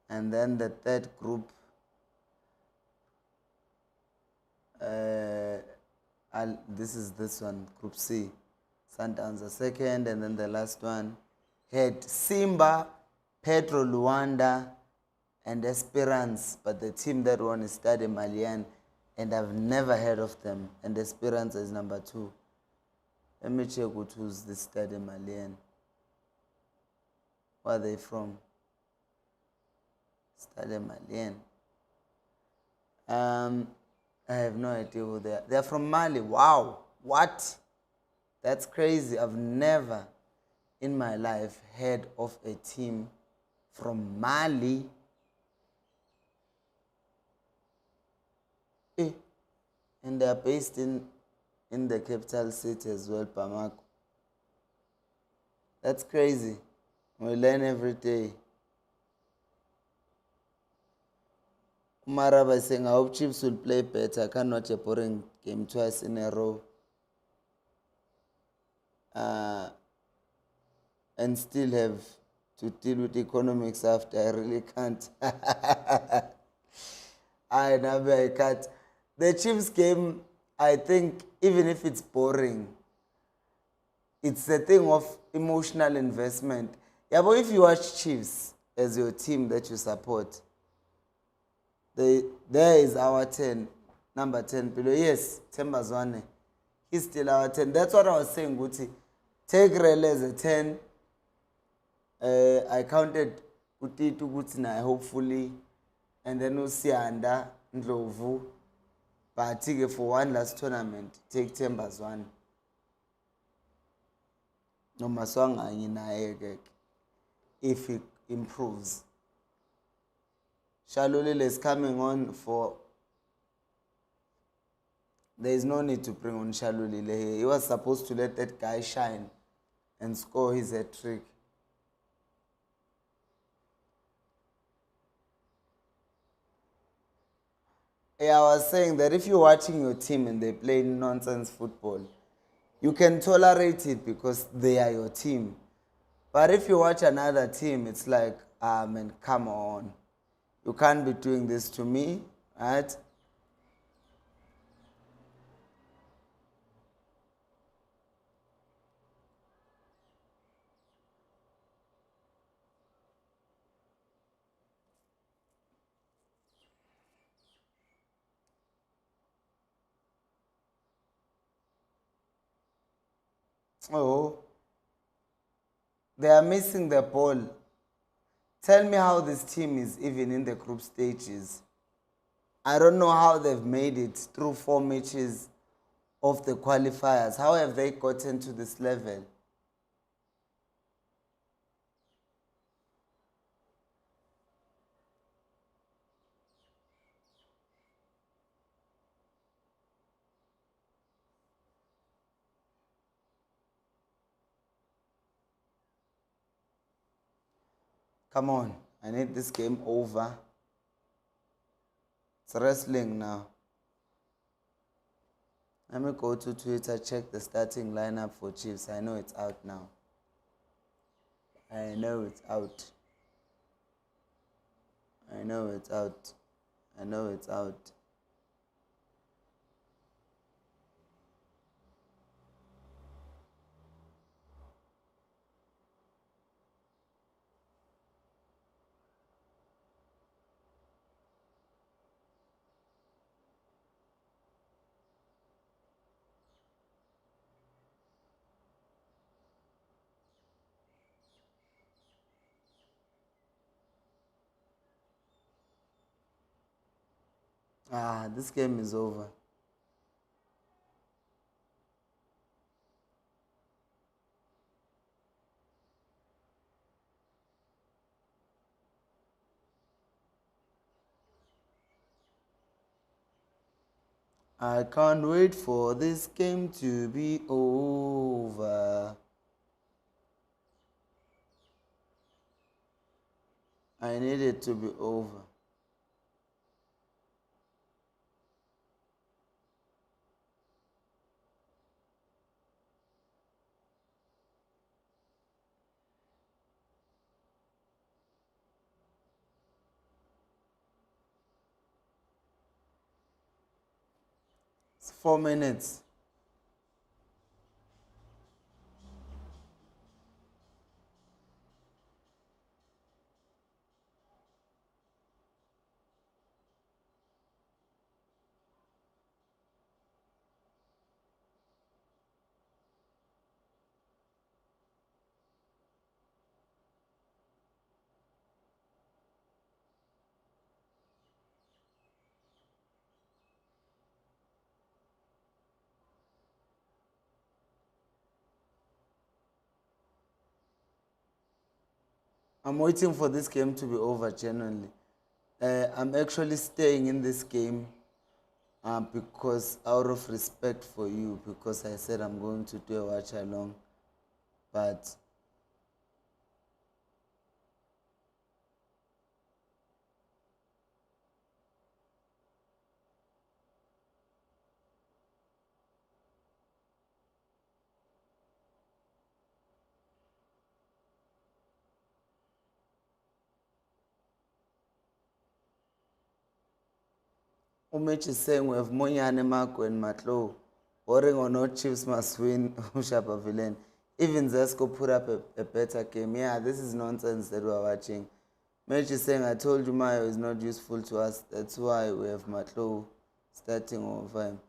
A: And then the third group, this is this one, Group C. Sundowns the second, and then the last one had Simba, Petro Luanda, and Esperance. But the team that won is Stade Malien, and I've never heard of them. And Esperance is number 2. Let me check who's the Stade Malien. Where are they from? Stade Malien. I have no idea who they are. They are from Mali. Wow. What? That's crazy. I've never in my life heard of a team from Mali. And they are based in the capital city as well, Bamako. That's crazy. We learn every day. Maraba is saying, I hope Chiefs will play better. I can't watch a boring game twice in a row. And still have to deal with economics after. I really can't. I can't. The Chiefs game, I think, even if it's boring, it's a thing of emotional investment. Yeah, but if you watch Chiefs as your team that you support, there is our 10, number 10 below. Yes, Tembazwane. He's still our 10. That's what I was saying, Guti. Take Rele as a 10. I counted Guti to Gutina, hopefully. And then Usianda, Ndlovu. But for one last tournament, take Tembazwane. No Maswanga in if he improves. Shalulile is coming on for. There is no need to bring on Shalulile. He was supposed to let that guy shine and score his hat-trick. Yeah, I was saying that if you're watching your team and they play nonsense football, you can tolerate it because they are your team. But if you watch another team, it's like, man, come on. You can't be doing this to me, right? Oh, they are missing the ball. Tell me how this team is even in the group stages. I don't know how they've made it through 4 matches of the qualifiers. How have they gotten to this level? Come on, I need this game over. It's wrestling now. Let me go to Twitter, check the starting lineup for Chiefs. I know it's out now. I know it's out. I know it's out. I know it's out. This game is over. I can't wait for this game to be over. I need it to be over. 4 minutes. I'm waiting for this game to be over, genuinely. I'm actually staying in this game because out of respect for you, because I said I'm going to do a watch along. But Umich is saying we have Monyane, Marco, and Matlo. Boring or not, Chiefs must win Ushapa Villain. Even Zesco put up a better game. Yeah, this is nonsense that we're watching. Mitch is saying, I told you Mayo is not useful to us. That's why we have Matlo starting over him.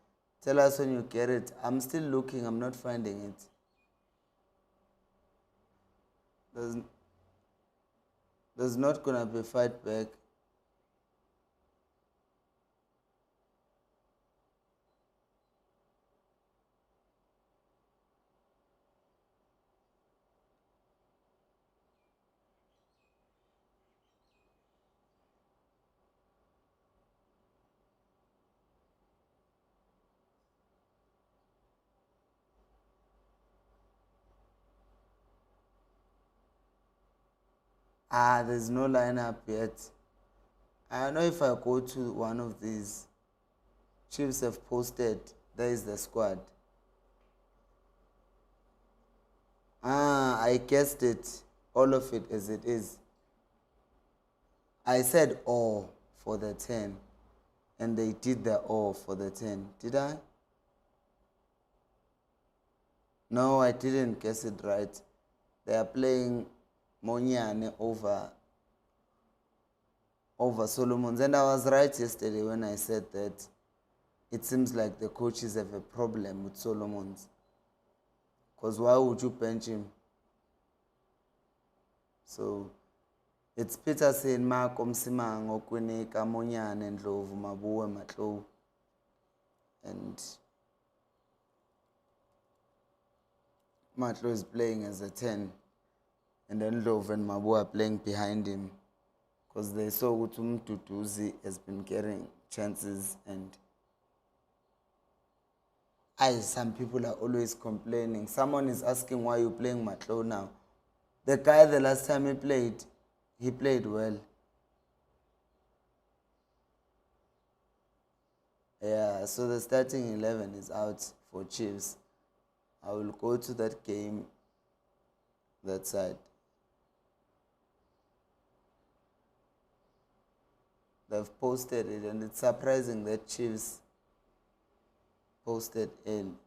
A: Tell us when you get it. I'm still looking. I'm not finding it. There's, there's not going to be fight back. There's no lineup yet. I don't know if I go to one of these. Chiefs have posted. There is the squad. I guessed it. All of it as it is. I said all for the 10. And they did the all for the 10. Did I? No, I didn't guess it right. They are playing Monyane over Solomons. And I was right yesterday when I said that it seems like the coaches have a problem with Solomons. Because why would you bench him? So it's Peter saying Marco Msimango, Kwinika, Monyane, Ndlovu, Mabuwe, Matlo. And Matlo is playing as a 10. And then Ndlovu and Mabuwe are playing behind him. Because they saw Utum Tutuzi has been getting chances, and some people are always complaining. Someone is asking why you're playing Matlo now. The guy the last time he played well. Yeah, so the starting 11 is out for Chiefs. I will go to that game, that side. They've posted it, and it's surprising that Chiefs posted in.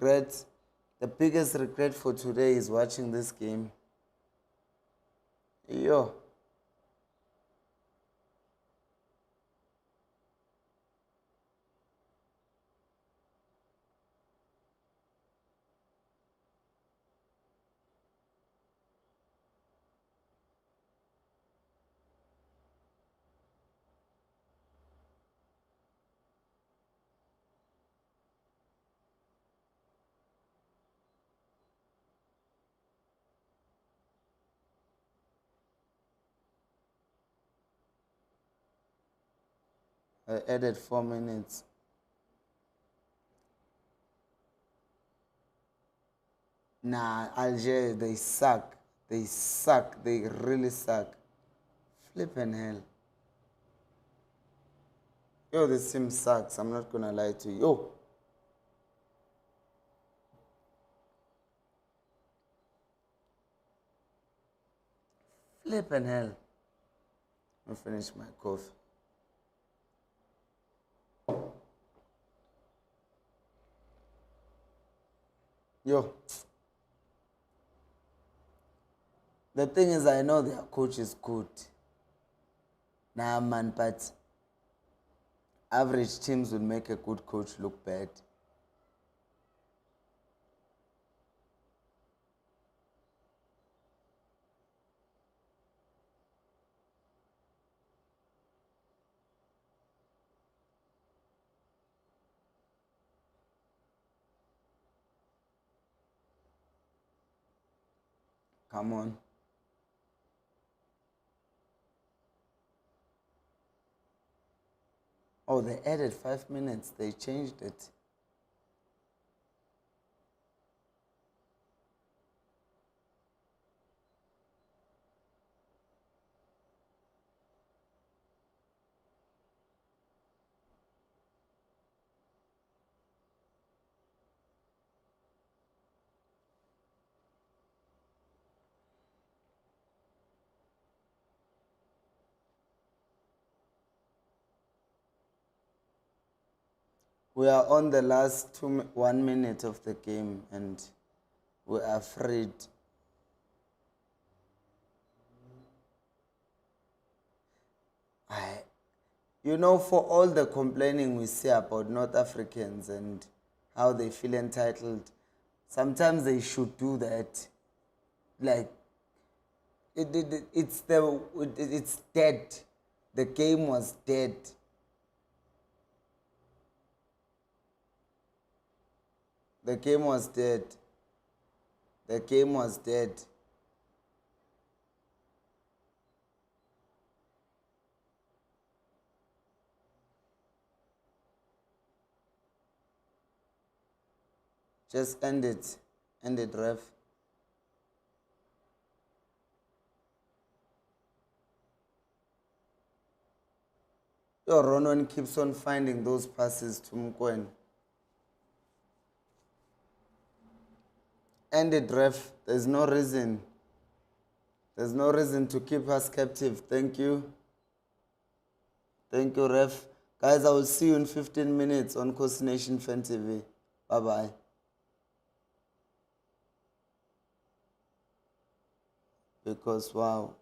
A: regret, the biggest regret for today is watching this game. Yo. I added 4 minutes. Nah, Alger, they suck. They suck. They really suck. Flippin' hell. Yo, this team sucks. I'm not gonna lie to you. Yo. Flippin' hell. I'll finish my coffee. Yo. The thing is, I know their coach is good. Nah, man, but average teams will make a good coach look bad. Come on. Oh, they added 5 minutes. They changed it. We are on the last 1 minute of the game and we are afraid. For all the complaining we see about North Africans and how they feel entitled, sometimes they should do that. Like, it's dead. The game was dead. The game was dead. The game was dead. Just end it. End it, ref. Yo, Ronan keeps on finding those passes to Mkwen. End it, ref. There's no reason. There's no reason to keep us captive. Thank you. Thank you, ref. Guys, I will see you in 15 minutes on Coast Nation Fan TV. Bye-bye. Because, wow.